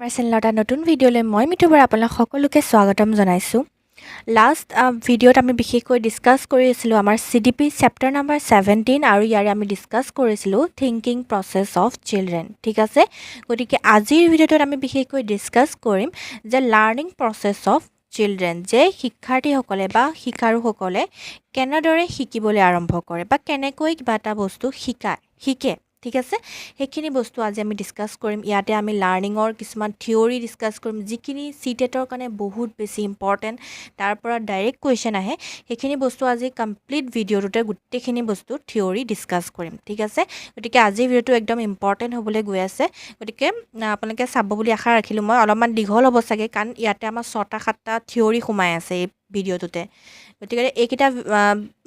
আমাৰ চেনেলত এটা নতুন ভিডিঅ'লৈ মই মিতুবাৰ আপোনাক সকলোকে স্বাগতম জনাইছোঁ। লাষ্ট ভিডিঅ'ত আমি বিশেষকৈ ডিছকাছ কৰি আছিলোঁ আমাৰ CDP চেপ্টাৰ নাম্বাৰ 17 আৰু ইয়াৰে আমি ডিছকাছ কৰিছিলোঁ থিংকিং প্ৰচেছ অফ চিলড্ৰেন। ঠিক আছে, গতিকে আজিৰ ভিডিঅ'টোত আমি বিশেষকৈ ডিছকাছ কৰিম যে লাৰ্ণিং প্ৰচেছ অফ চিলড্ৰেন, যে শিক্ষাৰ্থীসকলে বা শিকাৰুসকলে কেনেদৰে শিকিবলৈ আৰম্ভ কৰে বা কেনেকৈ কিবা এটা বস্তু শিকে। ঠিক আছে, সেইখিনি বস্তু আজি আমি ডিছকাছ কৰিম। ইয়াতে আমি লাৰ্ণিঙৰ কিছুমান থিয়ৰি ডিছকাছ কৰিম, যিখিনি CTETৰ কাৰণে বহুত বেছি ইম্পৰ্টেণ্ট, তাৰ পৰা ডাইৰেক্ট কুৱেশ্যন আহে। সেইখিনি বস্তু আজি কমপ্লিট ভিডিঅ'টোতে গোটেইখিনি বস্তু থিয়ৰি ডিছকাছ কৰিম। ঠিক আছে, গতিকে আজিৰ ভিডিঅ'টো একদম ইম্পৰ্টেণ্ট হ'বলৈ গৈ আছে, গতিকে আপোনালোকে চাব বুলি আশা ৰাখিলোঁ। মই অলপমান দীঘল হ'ব চাগে, কাৰণ ইয়াতে আমাৰ 6-7টা থিয়ৰি সোমাই আছে এই ভিডিঅ'টোতে। গতিকে এইকেইটা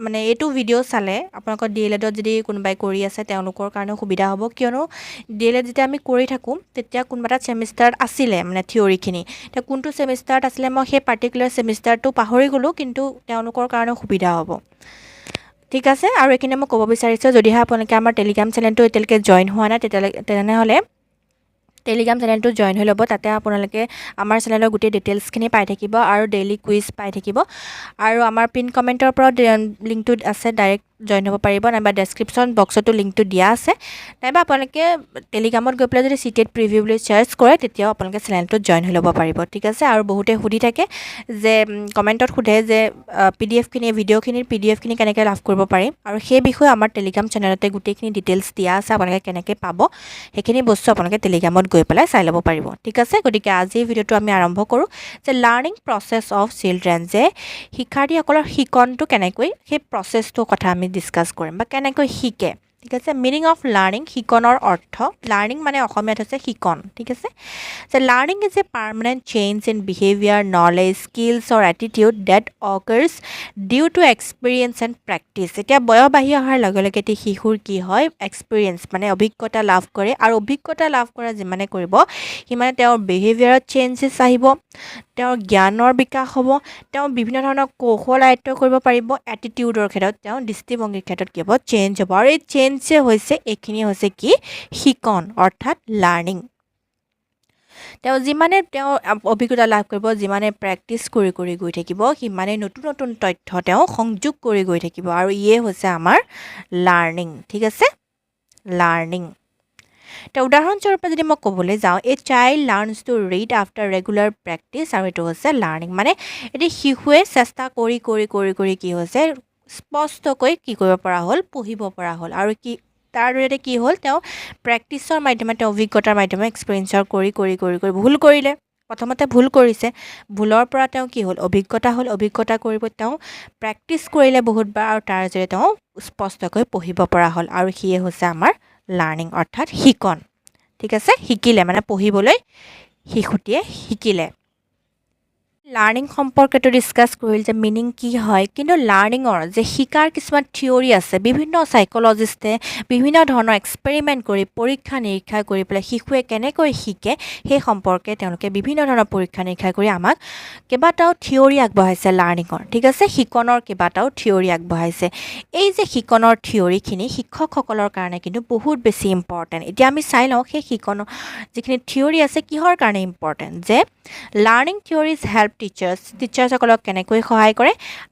মানে এইটো ভিডিঅ' চালে আপোনালোকৰ DLEDত যদি কোনোবাই কৰি আছে তেওঁলোকৰ কাৰণেও সুবিধা হ'ব, কিয়নো DLED যেতিয়া আমি কৰি থাকোঁ তেতিয়া কোনোবা এটা ছেমিষ্টাৰত আছিলে মানে থিয়ৰিখিনি, এতিয়া কোনটো ছেমিষ্টাৰত আছিলে মই সেই পাৰ্টিকুলাৰ ছেমিষ্টাৰটো পাহৰি গ'লোঁ, কিন্তু তেওঁলোকৰ কাৰণেও সুবিধা হ'ব। ঠিক আছে, আৰু এইখিনি মই ক'ব বিচাৰিছোঁ, যদিহে আপোনালোকে আমাৰ টেলিগ্ৰাম চেনেলটো এতিয়ালৈকে জইন হোৱা নাই তেনেহ'লে টেলিগ্ৰাম চেনেলটো জইন হৈ ল'ব। তাতে আপোনালোকে আমাৰ চেনেলৰ গোটেই ডিটেইলছখিনি পাই থাকিব আৰু ডেইলি কুইজ পাই থাকিব। আৰু আমাৰ পিন কমেণ্টৰ পৰা লিংকটো আছে, ডাইৰেক্ট জইন হ'ব পাৰিব, নাইবা ডেছক্ৰিপশ্যন বক্সতো লিংকটো দিয়া আছে, নাইবা আপোনালোকে টেলিগ্ৰামত গৈ পেলাই যদি CTET প্ৰিভিউ বুলি চাৰ্চ কৰে তেতিয়াও আপোনালোকে চেনেলটোত জইন হৈ ল'ব পাৰিব। ঠিক আছে, আৰু বহুতে সুধি থাকে যে কমেণ্টত সোধে যে ভিডিঅ'খিনিৰ PDF কেনেকৈ লাভ কৰিব পাৰিম, আৰু সেই বিষয়ে আমাৰ টেলিগ্ৰাম চেনেলতে গোটেইখিনি ডিটেইলছ দিয়া আছে, আপোনালোকে কেনেকৈ পাব সেইখিনি বস্তু আপোনালোকে টেলিগ্ৰামত গৈ পেলাই চাই ল'ব পাৰিব। ঠিক আছে, গতিকে আজিৰ ভিডিঅ'টো আমি আৰম্ভ কৰোঁ যে লাৰ্ণিং প্ৰচেছ অফ চিলড্ৰেন, যে শিক্ষাৰ্থীসকলৰ শিকনটো কেনেকৈ, সেই প্ৰচেছটোৰ কথা আমি ডিছকাছ কৰিম বা কেনেকৈ শিকে। ঠিক আছে, মিনিং অফ লাৰ্ণিং, শিকনৰ অৰ্থ। লাৰ্ণিং মানে অসমীয়াত হৈছে শিকন। ঠিক আছে, যে learning is a permanent change in behaviour, knowledge, skills or attitude that occurs due to experience and practice. এতিয়া বয়স বাঢ়ি অহাৰ লগে লগে এটি শিশুৰ কি হয়, এক্সপিৰিয়েঞ্চ মানে অভিজ্ঞতা লাভ কৰে, আৰু অভিজ্ঞতা লাভ কৰা যিমানে কৰিব সিমানে তেওঁৰ বিহেভিয়াৰত চেঞ্জেছ আহিব, তেওঁৰ জ্ঞানৰ বিকাশ হ'ব, তেওঁ বিভিন্ন ধৰণৰ কৌশল আয়ত্ব কৰিব পাৰিব, এটিটিউডৰ ক্ষেত্ৰত তেওঁ দৃষ্টিভংগীৰ ক্ষেত্ৰত কি হ'ব, চেঞ্জ হ'ব। আৰু এই চেঞ্জ যে হৈছে এইখিনি হৈছে কি, শিকন অৰ্থাৎ লাৰ্ণিং। তেওঁ যিমানে অভিজ্ঞতা লাভ কৰিব, যিমানে প্ৰেক্টিছ কৰি গৈ থাকিব, সিমানে নতুন নতুন তথ্য তেওঁ সংযোগ কৰি গৈ থাকিব, আৰু ইয়ে হৈছে আমাৰ লাৰ্ণিং। ঠিক আছে, লাৰ্ণিং। এতিয়া উদাহৰণস্বৰূপে যদি মই ক'বলৈ যাওঁ, a child learns to read after regular practice, আৰু এইটো হৈছে লাৰ্ণিং। মানে এটি শিশুৱে চেষ্টা কৰি কি হৈছে, স্পষ্টকৈ কি কৰিব পৰা হ'ল, পঢ়িব পৰা হ'ল, আৰু তাৰ জৰিয়তে কি হ'ল, তেওঁ প্ৰেক্টিছৰ মাধ্যমে, তেওঁ অভিজ্ঞতাৰ মাধ্যমে, এক্সপিৰিয়েঞ্চৰ কৰি ভুল কৰিলে, প্ৰথমতে ভুল কৰিছে, ভুলৰ পৰা তেওঁ কি হ'ল, অভিজ্ঞতা হ'ল, অভিজ্ঞতা কৰিব তেওঁ প্ৰেক্টিছ কৰিলে বহুতবাৰ, আৰু তাৰ জৰিয়তে তেওঁ স্পষ্টকৈ পঢ়িব পৰা হ'ল, আৰু সিয়ে হৈছে আমাৰ লাৰ্ণিং অৰ্থাৎ শিকন। ঠিক আছে, শিকিলে মানে পঢ়িবলৈ শিশুটিয়ে শিকিলে। লাৰ্ণিং সম্পৰ্কেতো ডিছকাছ কৰিল যে মিনিং কি হয়, কিন্তু লাৰ্ণিঙৰ যে শিকাৰ কিছুমান থিয়ৰি আছে, বিভিন্ন চাইক'লজিষ্টে বিভিন্ন ধৰণৰ এক্সপেৰিমেণ্ট কৰি, পৰীক্ষা নিৰীক্ষা কৰি পেলাই শিশুৱে কেনেকৈ শিকে সেই সম্পৰ্কে তেওঁলোকে বিভিন্ন ধৰণৰ পৰীক্ষা নিৰীক্ষা কৰি আমাক কেইবাটাও থিয়ৰি আগবঢ়াইছে লাৰ্ণিঙৰ। ঠিক আছে, শিকনৰ কেইবাটাও থিয়ৰি আগবঢ়াইছে। এই যে শিকনৰ থিয়ৰিখিনি শিক্ষকসকলৰ কাৰণে কিন্তু বহুত বেছি ইম্পৰ্টেণ্ট। এতিয়া আমি চাই লওঁ সেই শিকনৰ যিখিনি থিয়ৰি আছে কিহৰ কাৰণে ইম্পৰ্টেণ্ট, যে লাৰ্ণিং থিয়ৰিজ হেল্প টিচাৰ্ছসকলক কেনেকৈ সহায় কৰে,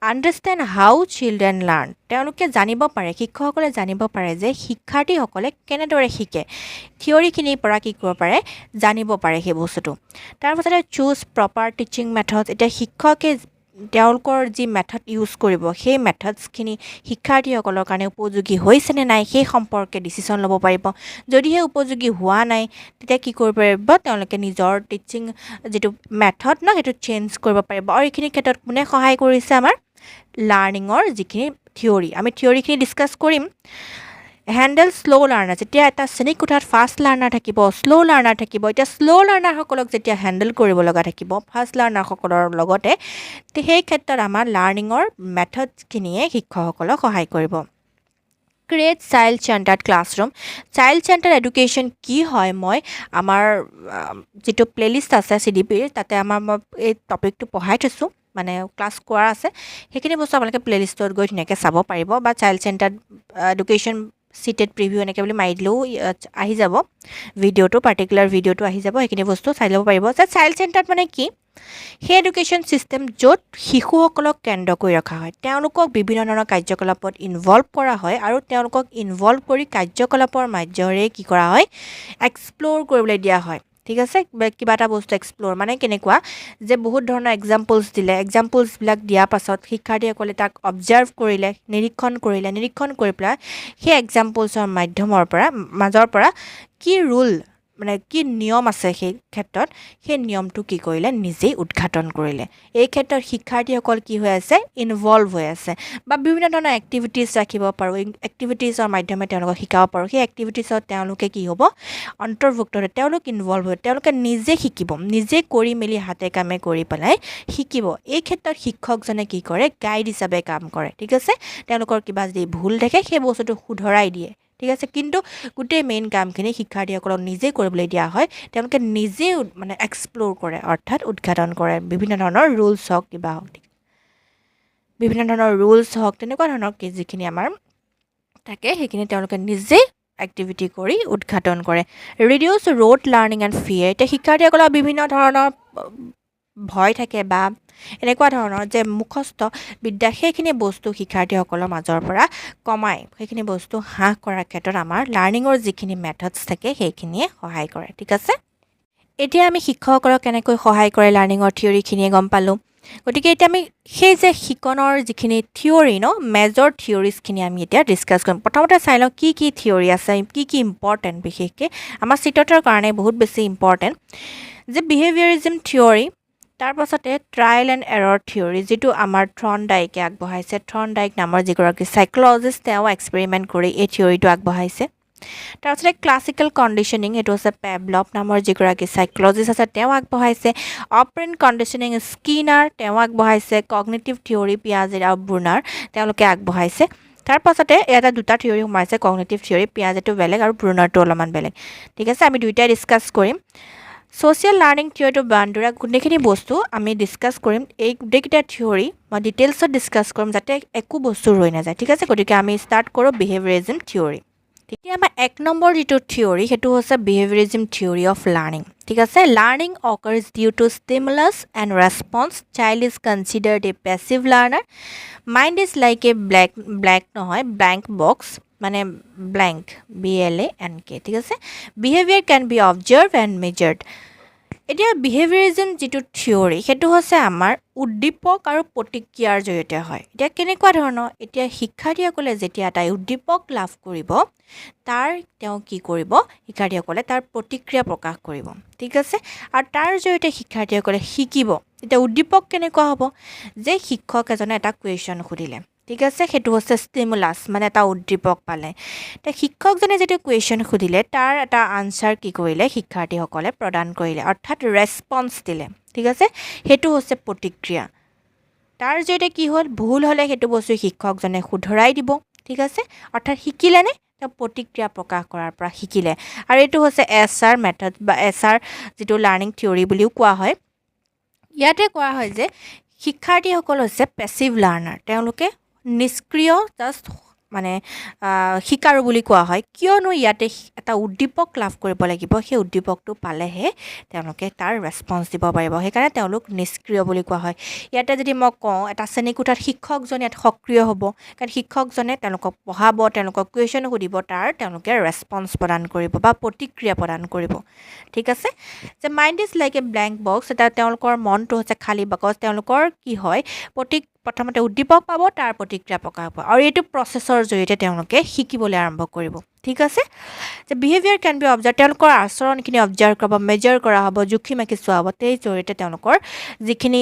আণ্ডাৰষ্টেণ্ড হাউ চিলড্ৰেন লাৰ্ণ, তেওঁলোকে জানিব পাৰে, শিক্ষকসকলে জানিব পাৰে যে শিক্ষাৰ্থীসকলে কেনেদৰে শিকে, থিয়ৰিখিনিৰ পৰা কি কৰিব পাৰে, জানিব পাৰে সেই বস্তুটো। তাৰপাছতে চুজ প্ৰপাৰ টিচিং মেথড, এতিয়া শিক্ষকে তেওঁলোকৰ যি মেথড ইউজ কৰিব সেই মেথডছখিনি শিক্ষাৰ্থীসকলৰ কাৰণে উপযোগী হৈছেনে নাই সেই সম্পৰ্কে ডিচিশ্যন ল'ব পাৰিব। যদিহে উপযোগী হোৱা নাই তেতিয়া কি কৰিব পাৰিব, তেওঁলোকে নিজৰ টিচিং যিটো মেথড ন সেইটো চেঞ্জ কৰিব পাৰিব। আৰু এইখিনি ক্ষেত্ৰত কোনে সহায় কৰিছে, আমাৰ লাৰ্ণিঙৰ যিখিনি থিয়ৰি, আমি থিয়ৰিখিনি ডিছকাছ কৰিম। হেণ্ডেল শ্ল' লাৰ্ণাৰ, যেতিয়া এটা শ্ৰেণীকোঠাত ফাষ্ট লাৰ্ণাৰ থাকিব, শ্ল' লাৰ্ণাৰ থাকিব, এতিয়া শ্ল' লাৰ্ণাৰসকলক যেতিয়া হেণ্ডেল কৰিব লগা থাকিব ফাষ্ট লাৰ্ণাৰসকলৰ লগতে, সেই ক্ষেত্ৰত আমাৰ লাৰ্ণিঙৰ মেথডছখিনিয়ে শিক্ষকসকলক সহায় কৰিব। Create child centred classroom, child centred education কি হয়, মই আমাৰ যিটো প্লে'লিষ্ট আছে CDPৰ তাতে মই এই টপিকটো পঢ়াই থৈছোঁ, মানে ক্লাছ কৰা আছে, সেইখিনি বস্তু আপোনালোকে প্লে'লিষ্টত গৈ ধুনীয়াকৈ চাব পাৰিব, বা child centred education CTET preview এনেকৈ বুলি মাৰি দিলেও আহি যাব ভিডিঅ'টো পাৰ্টিকুলাৰ ভিডিঅ'টো আহি যাব সেইখিনি বস্তু চাই ল'ব পাৰিব যে চাইল্ড চেণ্টাৰ্ড মানে কি সেই এডুকেশ্যন চিষ্টেম য'ত শিশুসকলক কেন্দ্ৰ কৰি ৰখা হয় তেওঁলোকক বিভিন্ন ধৰণৰ কাৰ্যকলাপত ইনভলভ কৰা হয় আৰু তেওঁলোকক ইনভলভ কৰি কাৰ্যকলাপৰ মাজেৰে কি কৰা হয় এক্সপ্ল'ৰ কৰিবলৈ দিয়া হয় ঠিক আছে কিবা এটা বস্তু এক্সপ্ল'ৰ মানে কেনেকুৱা যে বহুত ধৰণৰ এক্সাম্পলছ দিলে এক্সাম্পলছবিলাক দিয়াৰ পাছত শিক্ষাৰ্থীসকলে তাক অবজাৰ্ভ কৰিলে নিৰীক্ষণ কৰি পেলাই সেই এক্সাম্পলছৰ মাজৰ পৰা কি ৰুল মানে কি নিয়ম আছে সেই ক্ষেত্ৰত সেই নিয়মটো কি কৰিলে নিজেই উদ্ঘাটন কৰিলে এই ক্ষেত্ৰত শিক্ষাৰ্থীসকল কি হৈ আছে ইনভলভ হৈ আছে বা বিভিন্ন ধৰণৰ এক্টিভিটিছ ৰাখিব পাৰোঁ এক্টিভিটিছৰ মাধ্যমে তেওঁলোকক শিকাব পাৰোঁ সেই এক্টিভিটিছত তেওঁলোকে কি হ'ব অন্তৰ্ভুক্ত হৈ তেওঁলোক ইনভলভ হৈ তেওঁলোকে নিজে শিকিব নিজে কৰি মেলি হাতে কামে কৰি পেলাই শিকিব এই ক্ষেত্ৰত শিক্ষকজনে কি কৰে গাইড হিচাপে কাম কৰে ঠিক আছে তেওঁলোকৰ কিবা যদি ভুল দেখে সেই বস্তুটো শুধৰাই দিয়ে ঠিক আছে কিন্তু গোটেই মেইন কামখিনি শিক্ষাৰ্থীসকলক নিজে কৰিবলৈ দিয়া হয় তেওঁলোকে নিজে মানে এক্সপ্ল'ৰ কৰে অৰ্থাৎ উদ্ঘাটন কৰে বিভিন্ন ধৰণৰ ৰুলছ হওক কিবা হওক বিভিন্ন ধৰণৰ ৰুলছ হওক তেনেকুৱা ধৰণৰ যিখিনি আমাৰ থাকে সেইখিনি তেওঁলোকে নিজে এক্টিভিটি কৰি উদ্ঘাটন কৰে ৰিডিউচ ৰোড লাৰ্ণিং এণ্ড ফিয়াৰ এতিয়া শিক্ষাৰ্থীসকলৰ বিভিন্ন ধৰণৰ ভয় থাকে বা এনেকুৱা ধৰণৰ যে মুখস্থ বিদ্যা সেইখিনি বস্তু শিক্ষাৰ্থীসকলৰ মাজৰ পৰা কমাই সেইখিনি বস্তু হ্ৰাস কৰাৰ ক্ষেত্ৰত আমাৰ লাৰ্ণিঙৰ যিখিনি মেথডছ থাকে সেইখিনিয়ে সহায় কৰে ঠিক আছে এতিয়া আমি শিক্ষকসকলক কেনেকৈ সহায় কৰে লাৰ্ণিঙৰ থিয়ৰিখিনিয়ে গম পালোঁ গতিকে এতিয়া আমি সেই যে শিকনৰ যিখিনি থিয়ৰি মেজৰ থিয়ৰিজখিনি আমি এতিয়া ডিছকাছ কৰিম প্ৰথমতে চাই লওঁ কি থিয়ৰি আছে কি ইম্পৰ্টেণ্ট বিশেষকৈ আমাৰ চিটেটৰ কাৰণে বহুত বেছি ইম্পৰ্টেণ্ট যে বিহেভিয়াৰিজম থিয়ৰি তাৰ পাছতে ট্ৰায়েল এণ্ড এৰৰ থিয়ৰি যিটো আমাৰ থৰ্নডাইকে আগবঢ়াইছে থৰ্নডাইক নামৰ যিগৰাকী চাইকলজিষ্ট তেওঁ এক্সপেৰিমেণ্ট কৰি এই থিয়ৰিটো আগবঢ়াইছে তাৰপিছতে ক্লাছিকেল কণ্ডিশ্যনিং এইটো হৈছে পেভলভ নামৰ যিগৰাকী চাইকলজিষ্ট আছে তেওঁ আগবঢ়াইছে অপাৰেণ্ট কণ্ডিশ্যনিং স্কিনাৰ তেওঁ আগবঢ়াইছে কগনিটিভ থিয়ৰি পিয়াজে আৰু ব্ৰুনাৰ তেওঁলোকে আগবঢ়াইছে তাৰ পাছতে ইয়াতে দুটা থিয়ৰি সোমাইছে কগনিটিভ থিয়ৰি পিয়াজেটো বেলেগ আৰু ব্ৰুনাৰটো অলপমান বেলেগ ঠিক আছে আমি দুইটাই ডিছকাছ কৰিম ছ'চিয়েল লাৰ্ণিং থিয়ৰিটো বান্দোৰা গোটেইখিনি বস্তু আমি ডিছকাছ কৰিম এই গোটেইকেইটা থিয়ৰি মই ডিটেইলছত ডিছকাছ কৰিম যাতে একো বস্তু ৰৈ নাযায় ঠিক আছে গতিকে আমি ষ্টাৰ্ট কৰোঁ বিহেভিয়াৰিজম থিয়ৰি তেতিয়া আমাৰ 1 নম্বৰ যিটো থিয়ৰি সেইটো হৈছে বিহেভিয়াৰিজম থিয়ৰি অফ লাৰ্ণিং ঠিক আছে learning occurs due to stimulus and response child is considered a passive learner mind is like a blank box মানে ব্লেংক BLANK ঠিক আছে behaviour can be observe and measured এতিয়া behaviourism যিটো theory সেইটো হৈছে আমাৰ উদ্দীপক আৰু প্ৰতিক্ৰিয়াৰ জৰিয়তে হয় এতিয়া কেনেকুৱা ধৰণৰ এতিয়া শিক্ষাৰ্থীসকলে যেতিয়া এটা উদ্দীপক লাভ কৰিব তাৰ তেওঁ কি কৰিব শিক্ষাৰ্থীসকলে তাৰ প্ৰতিক্ৰিয়া প্ৰকাশ কৰিব ঠিক আছে আৰু তাৰ জৰিয়তে শিক্ষাৰ্থীসকলে শিকিব এতিয়া উদ্দীপক কেনেকুৱা হ'ব যে শিক্ষক এজনে এটা কুৱেশ্যন সুধিলে ঠিক আছে সেইটো হৈছে ষ্টিমুলাছ মানে এটা উদ্দীপক পালে এতিয়া শিক্ষকজনে যেতিয়া কুৱেশ্যন সুধিলে তাৰ এটা আনচাৰ কি কৰিলে শিক্ষাৰ্থীসকলে প্ৰদান কৰিলে অৰ্থাৎ ৰেছপন্স দিলে ঠিক আছে সেইটো হৈছে প্ৰতিক্ৰিয়া তাৰ জৰিয়তে কি হ'ল ভুল হ'লে সেইটো বস্তু শিক্ষকজনে শুধৰাই দিব ঠিক আছে অৰ্থাৎ শিকিলেনে তেওঁ প্ৰতিক্ৰিয়া প্ৰকাশ কৰাৰ পৰা শিকিলে আৰু এইটো হৈছে SR মেথড বা SR যিটো লাৰ্ণিং থিয়ৰি বুলিও কোৱা হয় ইয়াতে কোৱা হয় যে শিক্ষাৰ্থীসকল হৈছে পেছিভ লাৰ্ণাৰ তেওঁলোকে নিষ্ক্ৰিয় জাষ্ট মানে শিকাৰু বুলি কোৱা হয় কিয়নো ইয়াতে এটা উদ্দীপক লাভ কৰিব লাগিব সেই উদ্দীপকটো পালেহে তেওঁলোকে তাৰ ৰেছপন্স দিব পাৰিব সেইকাৰণে তেওঁলোক নিষ্ক্ৰিয় বুলি কোৱা হয় ইয়াতে যদি মই কওঁ এটা শ্ৰেণীকোঠাত শিক্ষকজনে ইয়াত সক্ৰিয় হ'ব কাৰণ শিক্ষকজনে তেওঁলোকক পঢ়াব তেওঁলোকক কুৱেশ্যন সুধিব তাৰ তেওঁলোকে ৰেছপন্স প্ৰদান কৰিব বা প্ৰতিক্ৰিয়া প্ৰদান কৰিব ঠিক আছে যে mind is like a blank box এটা তেওঁলোকৰ মনটো হৈছে খালী বাকচ তেওঁলোকৰ কি হয় প্ৰথমতে উদ্দীপক পাব তাৰ প্ৰতিক্ৰিয়া প্ৰকাশ পাব আৰু এইটো প্ৰচেছৰ জৰিয়তে তেওঁলোকে শিকিবলৈ আৰম্ভ কৰিব ঠিক আছে যে বিহেভিয়াৰ কেন বি অবজাৰ্ভ তেওঁলোকৰ আচৰণখিনি অবজাৰ্ভ কৰিব মেজাৰ কৰা হ'ব জুখি মাখি চোৱা হ'ব সেই জৰিয়তে তেওঁলোকৰ যিখিনি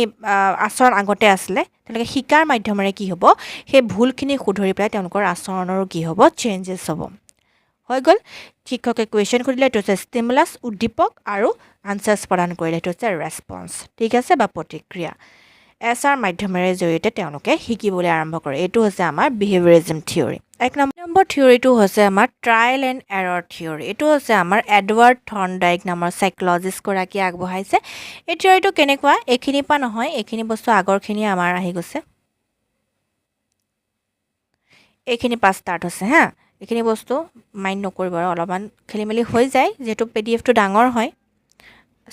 আচৰণ আগতে আছিলে তেওঁলোকে শিকাৰ মাধ্যমেৰে কি হ'ব সেই ভুলখিনি শুধৰি পেলাই তেওঁলোকৰ আচৰণৰো কি হ'ব চেঞ্জেছ হ'ব হৈ গ'ল শিক্ষকে কুৱেশ্যন সুধিলে এইটো হৈছে ষ্টিমুলাছ উদ্দীপক আৰু আনচাৰ্ছ প্ৰদান কৰিলে এইটো হৈছে ৰেছপন্স ঠিক আছে বা প্ৰতিক্ৰিয়া SR মাধ্যমেৰে জৰিয়তে তেওঁলোকে শিকিবলৈ আৰম্ভ কৰে এইটো হৈছে আমাৰ বিহেভিয়াৰিজম থিয়ৰি 1 নম্বৰ থিয়ৰিটো হৈছে আমাৰ ট্ৰায়েল এণ্ড এৰৰ থিয়ৰি এইটো হৈছে আমাৰ এডৱাৰ্ড থৰ্নডাইক নামৰ চাইকলজিষ্টগৰাকীয়ে আগবঢ়াইছে এই থিয়ৰিটো কেনেকুৱা এইখিনিৰ পৰা নহয় এইখিনি বস্তু আগৰখিনি আমাৰ আহি গৈছে এইখিনি পৰা ষ্টাৰ্ট হৈছে হা এইখিনি বস্তু মাইণ্ড নকৰিব আৰু অলপমান খেলিমেলি হৈ যায় যেহেতু PDF-টো ডাঙৰ হয়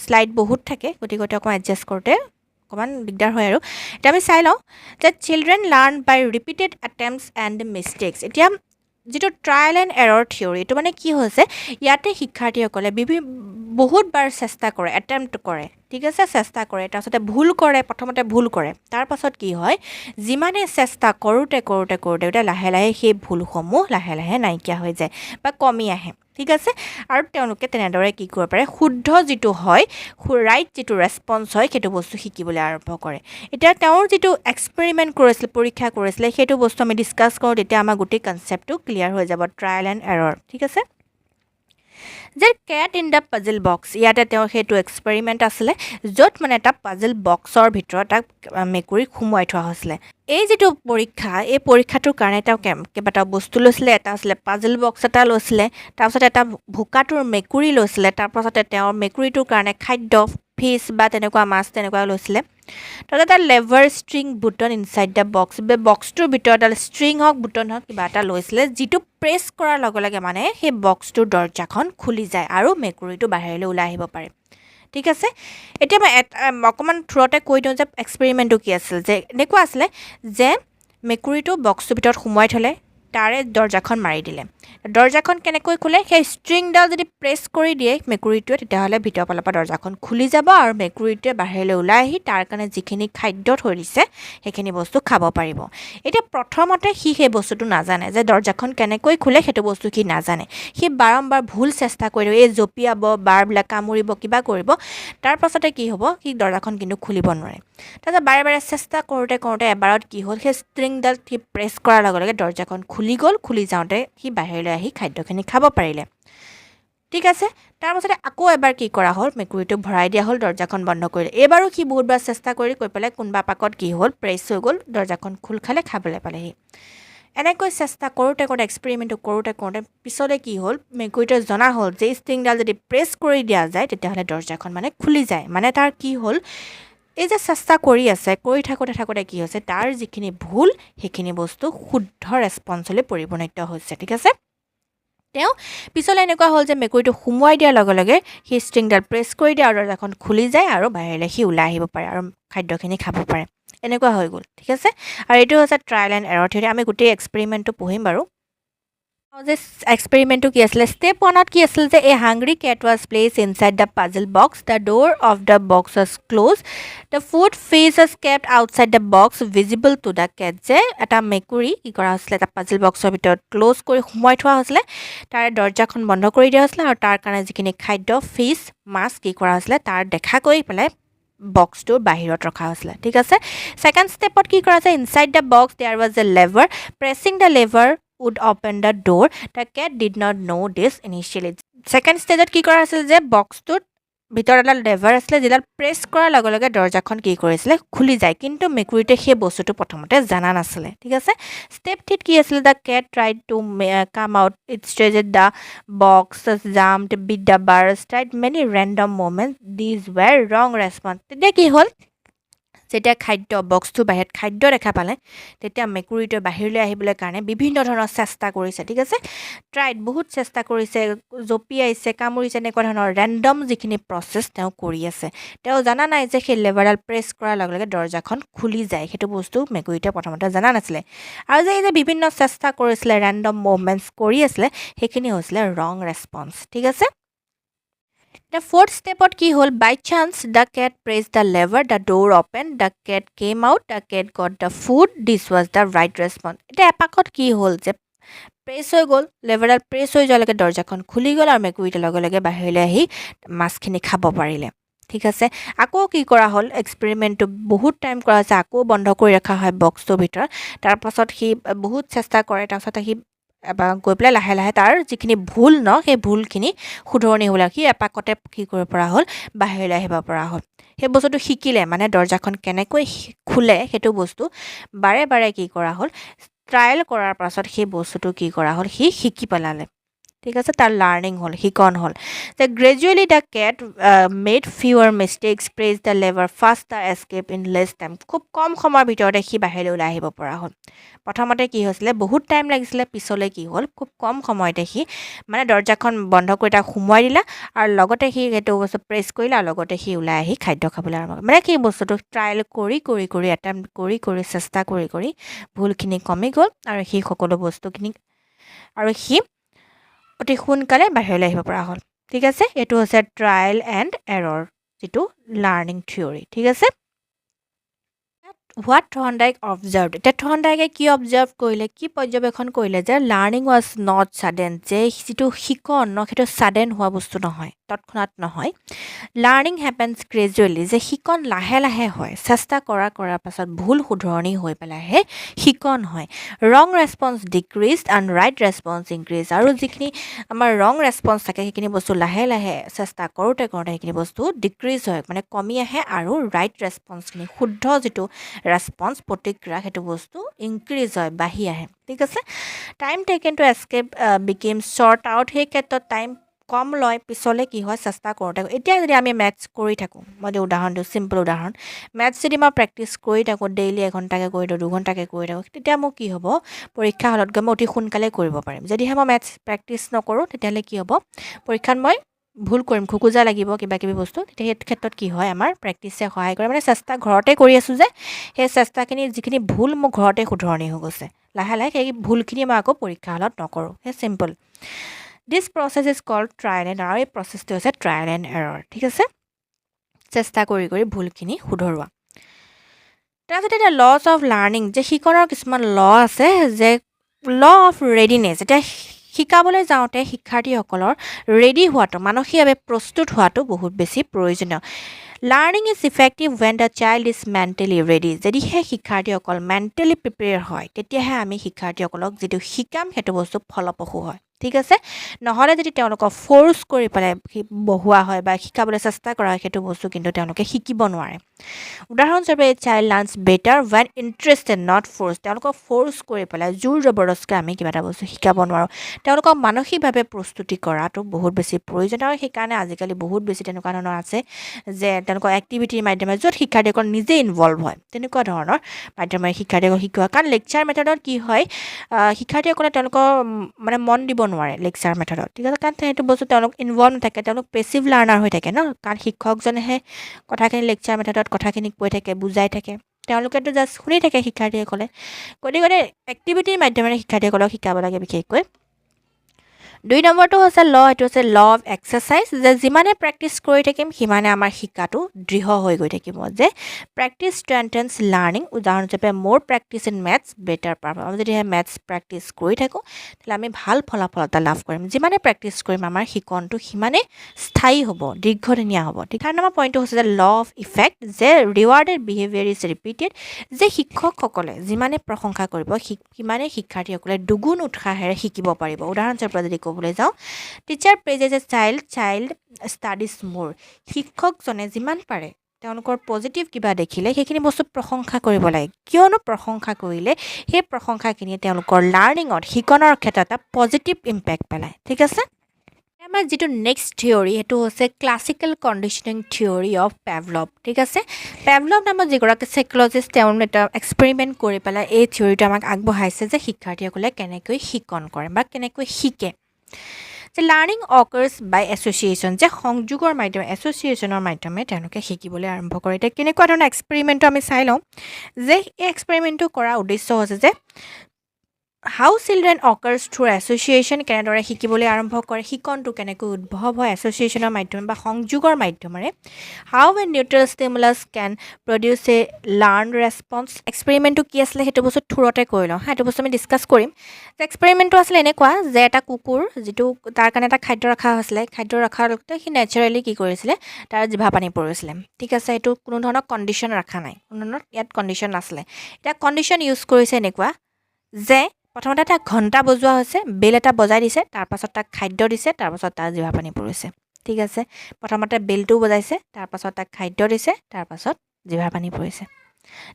স্লাইড বহুত থাকে গতিকে অকণমান এডজাষ্ট কৰোঁতে অকণমান দিগদাৰ হয় আৰু এতিয়া আমি চাই লওঁ যে children learn by repeated attempts and mistakes এতিয়া যিটো ট্ৰায়েল এণ্ড এৰৰ থিয়ৰী এইটো মানে কি হৈছে ইয়াতে শিক্ষাৰ্থীসকলে বহুতবাৰ চেষ্টা কৰে এটেম্প্ট কৰে ঠিক আছে চেষ্টা কৰে তাৰপাছতে ভুল কৰে প্ৰথমতে ভুল কৰে তাৰপাছত কি হয় যিমানে চেষ্টা কৰোঁতে এতিয়া লাহে লাহে সেই ভুলসমূহ লাহে লাহে নাইকিয়া হৈ যায় বা কমি আহে ঠিক আছে আৰু তেওঁলোকে তেনেদৰে কি কৰিব পাৰে শুদ্ধ যিটো হয় ৰাইট যিটো ৰেছপন্স হয় সেইটো বস্তু শিকিবলৈ আৰম্ভ কৰে এতিয়া তেওঁৰ যিটো এক্সপেৰিমেণ্ট কৰিছিলে পৰীক্ষা কৰিছিলে সেইটো বস্তু আমি ডিছকাছ কৰোঁ তেতিয়া আমাৰ গোটেই কনচেপ্টটো ক্লিয়াৰ হৈ যাব ট্ৰায়েল এণ্ড এৰৰ ঠিক আছে যে কেট ইন দ্য পাজল বক্স ইয়াতে তেওঁৰ সেইটো এক্সপেৰিমেণ্ট আছিলে য'ত মানে এটা পাজল বক্সৰ ভিতৰত তাক মেকুৰীক সোমোৱাই থোৱা হৈছিলে এই যিটো পৰীক্ষা এই পৰীক্ষাটোৰ কাৰণে তেওঁ কেইবাটাও বস্তু লৈছিলে এটা আছিলে পাজল বক্স এটা লৈছিলে তাৰপাছত এটা ভোকাটোৰ মেকুৰী লৈছিলে তাৰপাছতে তেওঁৰ মেকুৰীটোৰ কাৰণে খাদ্য ফিছ বা তেনেকুৱা মাছ তেনেকুৱা লৈছিলে তাৰপিছত এটা লেভাৰ ষ্ট্ৰিং বুটন ইনচাইড দ্য বক্স বক্সটোৰ ভিতৰত এটা ষ্ট্ৰিং হওক বুটন হওক কিবা এটা লৈছিলে যিটো প্ৰেছ কৰাৰ লগে লগে মানে সেই বক্সটোৰ দৰ্জাখন খুলি যায় আৰু মেকুৰীটো বাহিৰলৈ ওলাই আহিব পাৰে ঠিক আছে এতিয়া মই অকণমান থ্ৰুতে কৈ দিওঁ যে এক্সপেৰিমেণ্টটো কি আছিল যে এনেকুৱা আছিলে যে মেকুৰীটো বক্সটোৰ ভিতৰত সোমোৱাই থ'লে তাৰে দৰ্জাখন মাৰি দিলে দৰ্জাখন কেনেকৈ খোলে সেই ষ্ট্ৰিংডাল যদি প্ৰেছ কৰি দিয়ে মেকুৰীটোৱে তেতিয়াহ'লে ভিতৰৰ ফালৰ পৰা দৰ্জাখন খুলি যাব আৰু মেকুৰীটোৱে বাহিৰলৈ ওলাই আহি তাৰ কাৰণে যিখিনি খাদ্য থৈ দিছে সেইখিনি বস্তু খাব পাৰিব এতিয়া প্ৰথমতে সি সেই বস্তুটো নাজানে যে দৰ্জাখন কেনেকৈ খোলে সেইটো বস্তু সি নাজানে সি বাৰম্বাৰ ভুল চেষ্টা কৰিব এই জঁপিয়াব বাৰবিলাক কামুৰিব কিবা কৰিব তাৰ পাছতে কি হ'ব সি দৰ্জাখন কিন্তু খুলিব নোৱাৰে তাৰপিছত বাৰে বাৰে চেষ্টা কৰোঁতে এবাৰত কি হ'ল সেই ষ্ট্ৰিংডাল সি প্ৰেছ কৰাৰ লগে লগে দৰ্জাখন খুলি গ'ল খুলি যাওঁতে সি বাহিৰলৈ আহি খাদ্যখিনি খাব পাৰিলে ঠিক আছে তাৰপাছতে আকৌ এবাৰ কি কৰা হ'ল মেকুৰীটোক ভৰাই দিয়া হ'ল দৰ্জাখন বন্ধ কৰিলে এইবাৰো সি বহুতবাৰ চেষ্টা কৰি পেলাই কোনোবা পাকত কি হ'ল প্ৰেছ হৈ গ'ল দৰ্জাখন খোল খালে খাবলৈ পালেহি এনেকৈ চেষ্টা কৰোঁতে এক্সপেৰিমেণ্টটো কৰোঁতে পিছলৈ কি হ'ল মেকুৰীটোৱে জনা হ'ল যে ষ্ট্ৰিংডাল যদি প্ৰেছ কৰি দিয়া যায় তেতিয়াহ'লে দৰ্জাখন মানে খুলি যায় মানে তাৰ কি হ'ল এই যে চেষ্টা কৰি আছে কৰি থাকোঁতে কি হৈছে তাৰ যিখিনি ভুল সেইখিনি বস্তু শুদ্ধ ৰেছপন্সলৈ পৰিৱৰ্তিত হৈছে ঠিক আছে তেওঁ পিছলৈ এনেকুৱা হ'ল যে মেকুৰীটো সোমোৱাই দিয়াৰ লগে লগে সেই ষ্ট্ৰিংডাল প্ৰেছ কৰি দিয়ে আৰু দৰ্জাখন খুলি যায় আৰু বাহিৰলৈ সি ওলাই আহিব পাৰে আৰু খাদ্যখিনি খাব পাৰে এনেকুৱা হৈ গ'ল ঠিক আছে আৰু এইটো হৈছে ট্ৰায়েল এণ্ড এৰৰ থিয়ৰী আমি গোটেই এক্সপেৰিমেণ্টটো পঢ়িম বাৰু যে এক্সপেৰিমেণ্টটো কি আছিলে ষ্টেপ 1ত কি আছিল যে a hungry cat was placed inside the puzzle box the door of the box was closed the food fish was kept outside the box visible to the cat যে এটা মেকুৰী কি কৰা হৈছিলে এটা পাজল বক্সৰ ভিতৰত ক্ল'জ কৰি সোমোৱাই থোৱা হৈছিলে তাৰে দৰ্জাখন বন্ধ কৰি দিয়া হৈছিলে আৰু তাৰ কাৰণে যিখিনি খাদ্য ফিছ মাছ কি কৰা হৈছিলে তাৰ দেখা কৰি পেলাই বক্সটোৰ বাহিৰত ৰখা হৈছিলে ঠিক আছে ছেকেণ্ড ষ্টেপত কি কৰা হৈছে inside the box there was a lever pressing the lever would open the door. The cat did not know this initially. Second stage কি কৰা আছিল যে বক্সটোত ভিতৰত এটা লেভাৰ আছিলে যিডাল প্ৰেছ কৰাৰ লগে লগে দৰ্জাখন কি কৰিছিলে খুলি যায় কিন্তু মেকুৰীটোৱে সেই বস্তুটো প্ৰথমতে জানা নাছিলে ঠিক আছে ষ্টেপ 3 কি আছিল the cat tried to come out it staged the box jumped bit the bars tried many random movements these were wrong responses তেতিয়া কি হ'ল যেতিয়া খাদ্য বক্সটোৰ বাহিৰত খাদ্য দেখা পালে তেতিয়া মেকুৰীটোৱে বাহিৰলৈ আহিবলৈ কাৰণে বিভিন্ন ধৰণৰ চেষ্টা কৰিছে ঠিক আছে ট্ৰাইড বহুত চেষ্টা কৰিছে জঁপিয়াইছে কামুৰিছে এনেকুৱা ধৰণৰ ৰেণ্ডম যিখিনি প্ৰচেছ তেওঁ কৰি আছে তেওঁ জানা নাই যে সেই লেভাৰডাল প্ৰেছ কৰাৰ লগে লগে দৰ্জাখন খুলি যায় সেইটো বস্তু মেকুৰীটোৱে প্ৰথমতে জানা নাছিলে আৰু যে এই যে বিভিন্ন চেষ্টা কৰিছিলে ৰেণ্ডম মুভমেণ্টছ কৰি আছিলে সেইখিনি হৈছিলে ৰং ৰেছপন্স ঠিক আছে The fourth stepত কি হ'ল by chance the cat pressed the lever the door opened the cat came out the cat got the food this was the right response এটা এপাকত কি হ'ল যে প্ৰেছ হৈ গ'ল লেভাৰডাল প্ৰেছ হৈ যোৱাৰ লগে দৰ্জাখন খুলি গ'ল আৰু মেকুৰীটোৰ লগে লগে বাহিৰলৈ আহি মাছখিনি খাব পাৰিলে ঠিক আছে আকৌ কি কৰা হ'ল এক্সপেৰিমেণ্টটো বহুত টাইম কৰা হৈছে আকৌ বন্ধ কৰি ৰখা হয় বক্সটোৰ ভিতৰত তাৰপাছত সি বহুত চেষ্টা কৰে তাৰপাছত সি গৈ পেলাই লাহে লাহে তাৰ যিখিনি ভুল ন সেই ভুলখিনি শুধৰণি হ'ল সি এপাকতে কি কৰিব পৰা হ'ল বাহিৰলৈ আহিব পৰা হ'ল সেই বস্তুটো শিকিলে মানে দৰ্জাখন কেনেকৈ খোলে সেইটো বস্তু বাৰে বাৰে কি কৰা হ'ল ট্ৰায়েল কৰাৰ পাছত সেই বস্তুটো কি কৰা হ'ল সি শিকি পেলালে ঠিক আছে তাৰ লাৰ্নিং হ'ল শিকন হ'ল যে gradually the cat made fewer mistakes press the lever fast the escape in less time খুব কম সময়ৰ ভিতৰতে সি বাহিৰলৈ ওলাই আহিব পৰা হ'ল প্ৰথমতে কি হৈছিলে বহুত টাইম লাগিছিলে পিছলৈ কি হ'ল খুব কম সময়তে সি মানে দৰ্জাখন বন্ধ কৰি তাক সোমোৱাই দিলা আৰু লগতে সি সেইটো বস্তু প্ৰেছ কৰিলে আৰু লগতে সি ওলাই আহি খাদ্য খাবলৈ আৰম্ভ কৰিলে মানে সেই বস্তুটো ট্ৰায়েল কৰি এটেম্প্ট কৰি চেষ্টা কৰি ভুলখিনি কমি গ'ল আৰু সি সকলো বস্তুখিনি আৰু সি অতি সোনকালে বাহিৰলৈ আহিব পৰা হ'ল ঠিক আছে এইটো হৈছে ট্ৰায়েল এণ্ড এৰৰ যিটো লাৰ্নিং থিয়ৰী ঠিক আছে হোৱাট থৰ্ণডাইক অবজাৰ্ভ এতিয়া থৰ্ণডাইকে কি অবজাৰ্ভ কৰিলে কি পৰ্যবেক্ষণ কৰিলে যে লাৰ্ণিং ৱাজ নট ছাডেন যে যিটো শিকন ন সেইটো ছাডেন হোৱা বস্তু নহয় তৎক্ষণাত নহয় লাৰ্ণিং হেপেন্স গ্ৰেজুৱেলি যে শিকন লাহে লাহে হয় চেষ্টা কৰাৰ পাছত ভুল শুধৰণি হৈ পেলাইহে শিকন হয় ৰং response decrease and right response increase আৰু যিখিনি আমাৰ ৰং ৰেছপন্স থাকে সেইখিনি বস্তু লাহে লাহে চেষ্টা কৰোঁতে সেইখিনি বস্তু ডিক্ৰিজ হয় মানে কমি আহে আৰু ৰাইট ৰেছপন্সখিনি শুদ্ধ যিটো ৰেছপন্স প্ৰতিক্ৰিয়া সেইটো বস্তু ইনক্ৰিজ হয় বাঢ়ি আহে ঠিক আছে time taken to escape became short out সেই ক্ষেত্ৰত টাইম কম লয় পিছলৈ কি হয় চেষ্টা কৰোঁতে এতিয়া যদি আমি মেথছ কৰি থাকোঁ মই উদাহৰণ দিওঁ চিম্পল উদাহৰণ মেথছ যদি মই প্ৰেক্টিছ কৰি থাকোঁ ডেইলি এঘণ্টাকৈ কৰি থাকোঁ 2 ঘণ্টাকৈ কৰি থাকোঁ তেতিয়া মোৰ কি হ'ব পৰীক্ষা হলত গৈ মই অতি সোনকালে কৰিব পাৰিম যদিহে মই মেথছ প্ৰেক্টিছ নকৰোঁ তেতিয়াহ'লে কি হ'ব পৰীক্ষাত মই ভুল কৰিম খোকোজা লাগিব কিবা কিবি বস্তু তেতিয়া সেই ক্ষেত্ৰত কি হয় আমাৰ প্ৰেক্টিছে সহায় কৰে মানে চেষ্টা ঘৰতে কৰি আছোঁ যে সেই চেষ্টাখিনি যিখিনি ভুল মোৰ ঘৰতে শুধৰণি হৈ গৈছে লাহে লাহে সেই ভুলখিনি মই আকৌ পৰীক্ষা হলত নকৰোঁ সেই simple this process is called trial and error এই প্ৰচেছটো হৈছে ট্ৰায়েল এণ্ড এৰৰ ঠিক আছে চেষ্টা কৰি ভুলখিনি শুধৰোৱা তাৰপিছত এতিয়া লছ অফ লাৰ্ণিং যে শিকনৰ কিছুমান ল আছে যে ল অফ ৰেডিনেছ এতিয়া শিকাবলৈ যাওঁতে শিক্ষাৰ্থীসকলৰ ৰেডি হোৱাটো মানসিকভাৱে প্ৰস্তুত হোৱাটো বহুত বেছি প্ৰয়োজনীয় learning is effective when the child is mentally ready যদিহে শিক্ষাৰ্থীসকল মেণ্টেলি প্ৰিপেয়াৰ হয় তেতিয়াহে আমি শিক্ষাৰ্থীসকলক যিটো শিকাম সেইটো বস্তু ফলপ্ৰসূ হয় ঠিক আছে নহ'লে যদি তেওঁলোকক ফ'ৰ্চ কৰি পেলাই বহোৱা হয় বা শিকাবলৈ চেষ্টা কৰা হয় সেইটো বস্তু কিন্তু তেওঁলোকে শিকিব নোৱাৰে উদাহৰণস্বৰূপে child learns better when interested not force তেওঁলোকক ফ'ৰ্চ কৰি পেলাই জোৰ জবৰদস্তিকৈ আমি কিবা এটা বস্তু শিকাব নোৱাৰোঁ তেওঁলোকক মানসিকভাৱে প্ৰস্তুতি কৰাটো বহুত বেছি প্ৰয়োজনীয় আৰু সেইকাৰণে আজিকালি বহুত বেছি তেনেকুৱা ধৰণৰ আছে যে তেওঁলোকৰ এক্টিভিটিৰ মাধ্যমে য'ত শিক্ষাৰ্থীসকল নিজে ইনভলভ হয় তেনেকুৱা ধৰণৰ মাধ্যমেৰে শিক্ষাৰ্থীসকল শিকোৱা কাৰণ লেকচাৰ মেথডত কি হয় শিক্ষাৰ্থীসকলে তেওঁলোকৰ মানে মন দিব নোৱাৰে লেকচাৰ মেথডত ঠিক আছে কাৰণ সেইটো বস্তু তেওঁলোক ইনভলভ নাথাকে তেওঁলোক পেছিভ লাৰ্ণাৰ হৈ থাকে ন কাৰণ শিক্ষকজনেহে কথাখিনি লেকচাৰ মেথডত কথাখিনি কৈ থাকে বুজাই থাকে তেওঁলোকেতো জাষ্ট শুনি থাকে শিক্ষাৰ্থীসকলে গতিকে এক্টিভিটিৰ মাধ্যমেৰে শিক্ষাৰ্থীসকলক শিকাব লাগে বিশেষকৈ 2 নম্বৰটো হৈছে এইটো হৈছে ল অফ এক্সাৰচাইজ যে যিমানে প্ৰেক্টিছ কৰি থাকিম সিমানে আমাৰ শিকাটো দৃঢ় হৈ গৈ থাকিব যে প্ৰেক্টিছ ষ্ট্ৰেংথেনছ লাৰ্ণিং উদাহৰণস্বৰূপে মোৰ practice in maths better perform আমি যদিহে মেথছ প্ৰেক্টিছ কৰি থাকোঁ তেতিয়াহ'লে আমি ভাল ফলাফল এটা লাভ কৰিম যিমানে প্ৰেক্টিছ কৰিম আমাৰ শিকনটো সিমানে স্থায়ী হ'ব দীৰ্ঘদিনীয়া হ'ব 3 নম্বৰ পইণ্টটো হৈছে যে ল অফ ইফেক্ট যে ৰিৱাৰ্ডেড বিহেভিয়াৰ ইজ ৰিপিটেড যে শিক্ষকসকলে যিমানে প্ৰশংসা কৰিব সিমানে শিক্ষাৰ্থীসকলে দুগুণ উৎসাহেৰে শিকিব পাৰিব উদাহৰণস্বৰূপে যদি ক'বলৈ যাওঁ টিচাৰ প্ৰেজেজ এ চাইল্ড ষ্টাডিজ মোৰ শিক্ষকজনে যিমান পাৰে তেওঁলোকৰ পজিটিভ কিবা দেখিলে সেইখিনি বস্তু প্ৰশংসা কৰিব লাগে কিয়নো প্ৰশংসা কৰিলে সেই প্ৰশংসাখিনিয়ে তেওঁলোকৰ লাৰ্ণিঙত শিকনৰ ক্ষেত্ৰত এটা পজিটিভ ইম্পেক্ট পেলায় ঠিক আছে আমাৰ যিটো নেক্সট থিয়ৰী সেইটো হৈছে classical conditioning theory of Pavlov ঠিক আছে পেভলভ নামৰ যিগৰাকী চাইকলজিষ্ট তেওঁ এটা এক্সপেৰিমেণ্ট কৰি পেলাই এই থিয়ৰীটো আমাক আগবঢ়াইছে যে শিক্ষাৰ্থীসকলে কেনেকৈ শিকন কৰে বা কেনেকৈ শিকে যে লাৰ্ণিং অকাৰ্ছ বাই এছ'চিয়েশ্যন যে সংযোগৰ মাধ্যমে এছ'চিয়েশ্যনৰ মাধ্যমে তেওঁলোকে শিকিবলৈ আৰম্ভ কৰে এতিয়া কেনেকুৱা ধৰণৰ এক্সপেৰিমেণ্টটো আমি চাই লওঁ যে এই এক্সপেৰিমেণ্টটো কৰাৰ উদ্দেশ্য হৈছে যে হাউ চিলড্ৰেন অকাৰ্ছ থ্ৰু এছ'চিয়েশ্যন কেনেদৰে শিকিবলৈ আৰম্ভ কৰে শিকনটো কেনেকৈ উদ্ভৱ হয় এছ'চিয়েশ্যনৰ মাধ্যমে বা সংযোগৰ মাধ্যমেৰে how a neutral stimulus can produce a learn response এক্সপেৰিমেণ্টটো কি আছিলে সেইটো বস্তু থ্ৰুতে কৰি লওঁ সেইটো বস্তু আমি ডিছকাছ কৰিম যে এক্সপেৰিমেণ্টটো আছিলে এনেকুৱা যে এটা কুকুৰ যিটো তাৰ কাৰণে এটা খাদ্য ৰখা হৈছিলে খাদ্য ৰখাৰ লগতে সি নেচাৰেলি কি কৰিছিলে তাৰ জিভা পানী পৰিছিলে ঠিক আছে এইটো কোনো ধৰণৰ কণ্ডিশ্যন ৰখা নাই কোনো ধৰণৰ ইয়াত কণ্ডিশ্যন নাছিলে এতিয়া কণ্ডিশ্যন ইউজ কৰিছে এনেকুৱা যে প্ৰথমতে এটা ঘণ্টা বজোৱা হৈছে বেল এটা বজাই দিছে তাৰপাছত তাক খাদ্য দিছে তাৰপাছত তাৰ জিভা পানী পৰিছে ঠিক আছে প্ৰথমতে বেলটো বজাইছে তাৰপাছত তাক খাদ্য দিছে তাৰপাছত জিভা পানী পৰিছে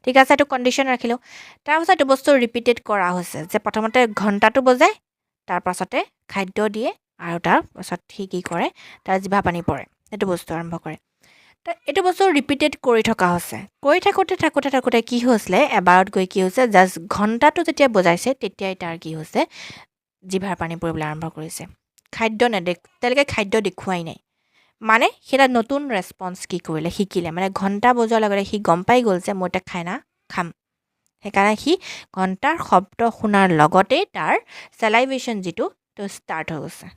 ঠিক আছে এইটো কণ্ডিশ্যন ৰাখিলোঁ তাৰপাছত এইটো বস্তু ৰিপিটেড কৰা হৈছে যে প্ৰথমতে ঘণ্টাটো বজায় তাৰপাছতে খাদ্য দিয়ে আৰু তাৰ পাছত সি কি কৰে তাৰ জিভা পানী পৰে এইটো বস্তু আৰম্ভ কৰে তো এইটো বস্তু ৰিপিটেড কৰি থকা হৈছে কৰি থাকোঁতে কি হৈছিলে এবাৰত গৈ কি হৈছে জাষ্ট ঘণ্টাটো যেতিয়া বজাইছে তেতিয়াই তাৰ কি হৈছে জিভাৰ পানী পৰিবলৈ আৰম্ভ কৰিছে খাদ্য তেওঁলোকে খাদ্য দেখুৱাই নাই মানে সেটা নতুন ৰেছপন্স কি কৰিলে শিকিলে মানে ঘণ্টা বজোৱাৰ লগতে সি গম পাই গ'ল যে মই এটা খানা খাম সেইকাৰণে সি ঘণ্টাৰ শব্দ শুনাৰ লগতেই তাৰ চেলাইভেশ্যন যিটো তো ষ্টাৰ্ট হৈ গৈছে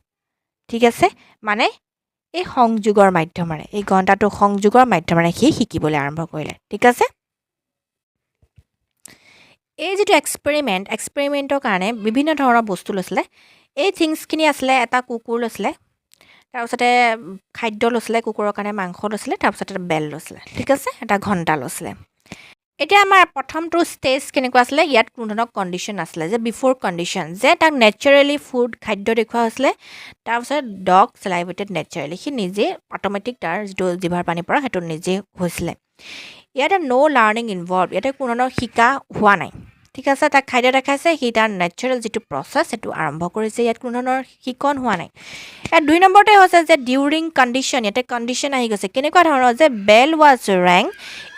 ঠিক আছে মানে এই সংযোগৰ মাধ্যমেৰে এই ঘণ্টাটো সংযোগৰ মাধ্যমেৰে সি শিকিবলৈ আৰম্ভ কৰিলে ঠিক আছে এই যিটো এক্সপেৰিমেণ্টৰ কাৰণে বিভিন্ন ধৰণৰ বস্তু লৈছিলে এই থিংছখিনি আছিলে এটা কুকুৰ লৈছিলে তাৰপিছতে খাদ্য লৈছিলে কুকুৰৰ কাৰণে মাংস লৈছিলে তাৰপিছতে এটা বেল লৈছিলে ঠিক আছে এটা ঘণ্টা লৈছিলে এতিয়া আমাৰ প্ৰথমটো ষ্টেজ কেনেকুৱা আছিলে ইয়াত কোনো ধৰণৰ কণ্ডিশ্যন আছিলে যে বিফ'ৰ কণ্ডিশ্যন যে তাক নেচাৰেলি ফুড খাদ্য দেখুওৱা হৈছিলে তাৰপিছত ডগ চেলাইভেটেড নেচাৰেলি সি নিজে অট'মেটিক তাৰ যিটো জিভাৰ পানী পৰা সেইটো নিজে হৈছিলে ইয়াতে ন' লাৰ্ণিং ইনভলভ ইয়াতে কোনো ধৰণৰ শিকা হোৱা নাই ঠিক আছে তাক খাদ্য দেখাইছে সি তাৰ নেচাৰেল যিটো প্ৰচেছ সেইটো আৰম্ভ কৰিছে ইয়াত কোনো ধৰণৰ শিকন হোৱা নাই ইয়াত 2 নম্বৰতে হৈছে যে ডিউৰিং কণ্ডিশ্যন ইয়াতে কণ্ডিশ্যন আহি গৈছে কেনেকুৱা ধৰণৰ যে bell was rang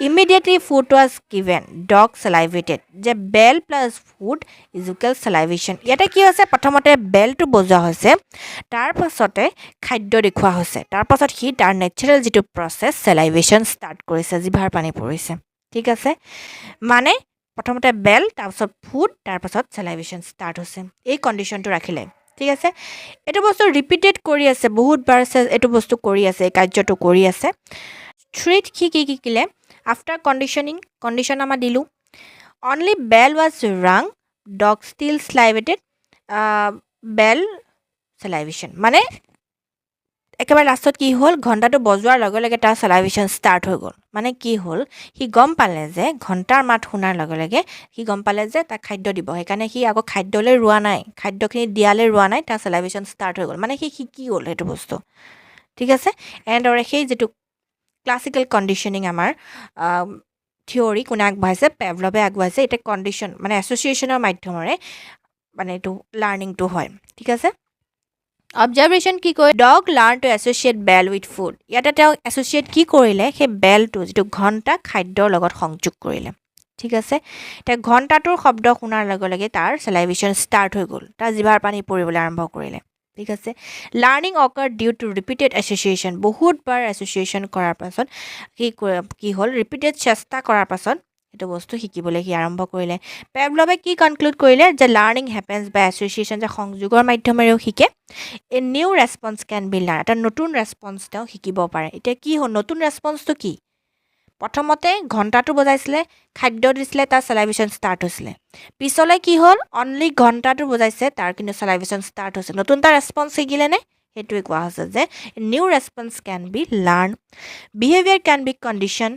immediately food was given dog salivated যে bell plus food equal salivation ইয়াতে কি হৈছে প্ৰথমতে বেলটো বজোৱা হৈছে তাৰ পাছতে খাদ্য দেখুওৱা হৈছে তাৰ পাছত সি তাৰ নেচাৰেল যিটো প্ৰচেছ চেলাইভেশ্যন ষ্টাৰ্ট কৰিছে জিভাৰ পানী পৰিছে ঠিক আছে মানে প্ৰথমতে বেল তাৰপাছত ফুড তাৰপাছত চেলাইভেশ্যন ষ্টাৰ্ট হৈছে এই কণ্ডিশ্যনটো ৰাখিলে ঠিক আছে এইটো বস্তু ৰিপিটেড কৰি আছে বহুতবাৰ এইটো বস্তু কৰি আছে এই কাৰ্যটো কৰি আছে থ্ৰীত সি কি শিকিলে আফটাৰ কণ্ডিশ্যন আমাৰ দিলোঁ only bell was rung dog still salivated bell salivation মানে একেবাৰে লাষ্টত কি হ'ল ঘণ্টাটো বজোৱাৰ লগে লগে তাৰ চেলাইভেশ্যন ষ্টাৰ্ট হৈ গ'ল মানে কি হ'ল সি গম পালে যে ঘণ্টাৰ মাত শুনাৰ লগে লগে সি গম পালে যে তাক খাদ্য দিব সেইকাৰণে সি আকৌ খাদ্যলৈ ৰোৱা নাই খাদ্যখিনি দিয়ালৈ ৰোৱা নাই তাৰ চেলাইভেশ্যন ষ্টাৰ্ট হৈ গ'ল মানে সি শিকি গ'ল সেইটো বস্তু ঠিক আছে এনেদৰে সেই যিটো ক্লাছিকেল কণ্ডিশ্যনিং আমাৰ থিয়ৰী কোনে আগবঢ়াইছে পেভলভে আগবঢ়াইছে এতিয়া কণ্ডিশ্যন মানে এছ'চিয়েশ্যনৰ মাধ্যমেৰে মানে এইটো লাৰ্ণিংটো হয় ঠিক আছে অবজাৰ্ভেশ্যন কি কয় dog learn to associate bell with food ইয়াতে তেওঁ এছ'চিয়েট কি কৰিলে সেই বেলটো যিটো ঘণ্টা খাদ্যৰ লগত সংযোগ কৰিলে ঠিক আছে এতিয়া ঘণ্টাটোৰ শব্দ শুনাৰ লগে লগে তাৰ চেলাইভেশ্যন ষ্টাৰ্ট হৈ গ'ল তাৰ জিভাৰ পানী পৰিবলৈ আৰম্ভ কৰিলে ঠিক আছে learning occur due to repeated association বহুতবাৰ এছ'চিয়েশ্যন কৰাৰ পাছত কি হ'ল ৰিপিটেড চেষ্টা কৰাৰ পাছত এইটো বস্তু শিকিবলৈ সি আৰম্ভ কৰিলে পেভলভে কি কনক্লুড কৰিলে যে লাৰ্ণিং হেপেন্স বাই এছ'চিয়েশ্যন যে সংযোগৰ মাধ্যমেৰেও শিকে a new response can be learn এটা নতুন ৰেছপন্স তেওঁ শিকিব পাৰে এতিয়া কি হ'ল নতুন ৰেছপন্সটো কি প্ৰথমতে ঘণ্টাটো বজাইছিলে খাদ্য দিছিলে তাৰ চেলাইভেশ্যন ষ্টাৰ্ট হৈছিলে পিছলৈ কি হ'ল অনলি ঘণ্টাটো বজাইছে তাৰ কিন্তু চেলাইভেশ্যন ষ্টাৰ্ট হৈছে নতুন এটা ৰেছপন্স শিকিলেনে সেইটোৱে কোৱা হৈছে যে new response can be learn behaviour can be condition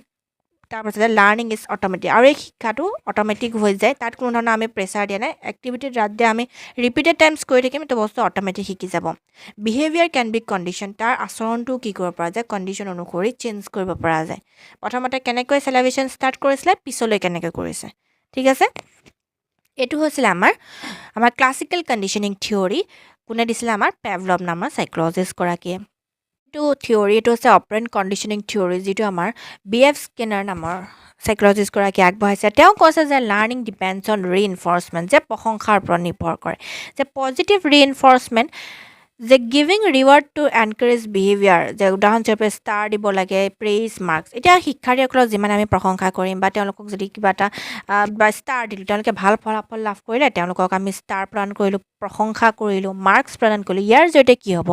তাৰপাছতে লাৰ্ণিং ইজ অট'মেটিক আৰু এই শিক্ষাটো অট'মেটিক হৈ যায় তাত কোনো ধৰণৰ আমি প্ৰেছাৰ দিয়া নাই এক্টিভিটিত ৰাত দিয়া আমি ৰিপিটেড টাইমছ কৰি থাকিম এইটো বস্তু অট'মেটিক শিকি যাব বিহেভিয়াৰ কেন বি কণ্ডিশ্যন তাৰ আচৰণটো কি কৰিব পৰা যায় কণ্ডিশ্যন অনুসৰি চেঞ্জ কৰিব পৰা যায় প্ৰথমতে কেনেকৈ চেলাইভেশ্যন ষ্টাৰ্ট কৰিছিলে পিছলৈ কেনেকৈ কৰিছে ঠিক আছে এইটো হৈছিলে আমাৰ ক্লাছিকেল কণ্ডিশ্যনিং থিয়ৰী কোনে দিছিলে আমাৰ পেভলভ নামৰ চাইক'লজিষ্টগৰাকীয়ে এইটো থিয়ৰী এইটো হৈছে অপাৰেণ্ট কণ্ডিশ্যনিং থিয়ৰী যিটো আমাৰ BF স্কিনাৰ নামৰ চাইক'লজিষ্টগৰাকীয়ে আগবঢ়াইছে তেওঁ কৈছে যে লাৰ্ণিং ডিপেণ্ডছ অন ৰিইনফৰ্চমেণ্ট যে প্ৰশংসাৰ ওপৰত নিৰ্ভৰ কৰে যে পজিটিভ ৰিইনফৰ্চমেণ্ট যে giving reward to encourage behaviour যে উদাহৰণস্বৰূপে ষ্টাৰ দিব লাগে প্ৰেইজ মাৰ্কছ এতিয়া শিক্ষাৰ্থীসকলক যিমান আমি প্ৰশংসা কৰিম বা তেওঁলোকক যদি কিবা এটা বা ষ্টাৰ দিলোঁ তেওঁলোকে ভাল ফলাফল লাভ কৰিলে তেওঁলোকক আমি ষ্টাৰ প্ৰদান কৰিলোঁ প্ৰশংসা কৰিলোঁ মাৰ্কছ প্ৰদান কৰিলোঁ ইয়াৰ জৰিয়তে কি হ'ব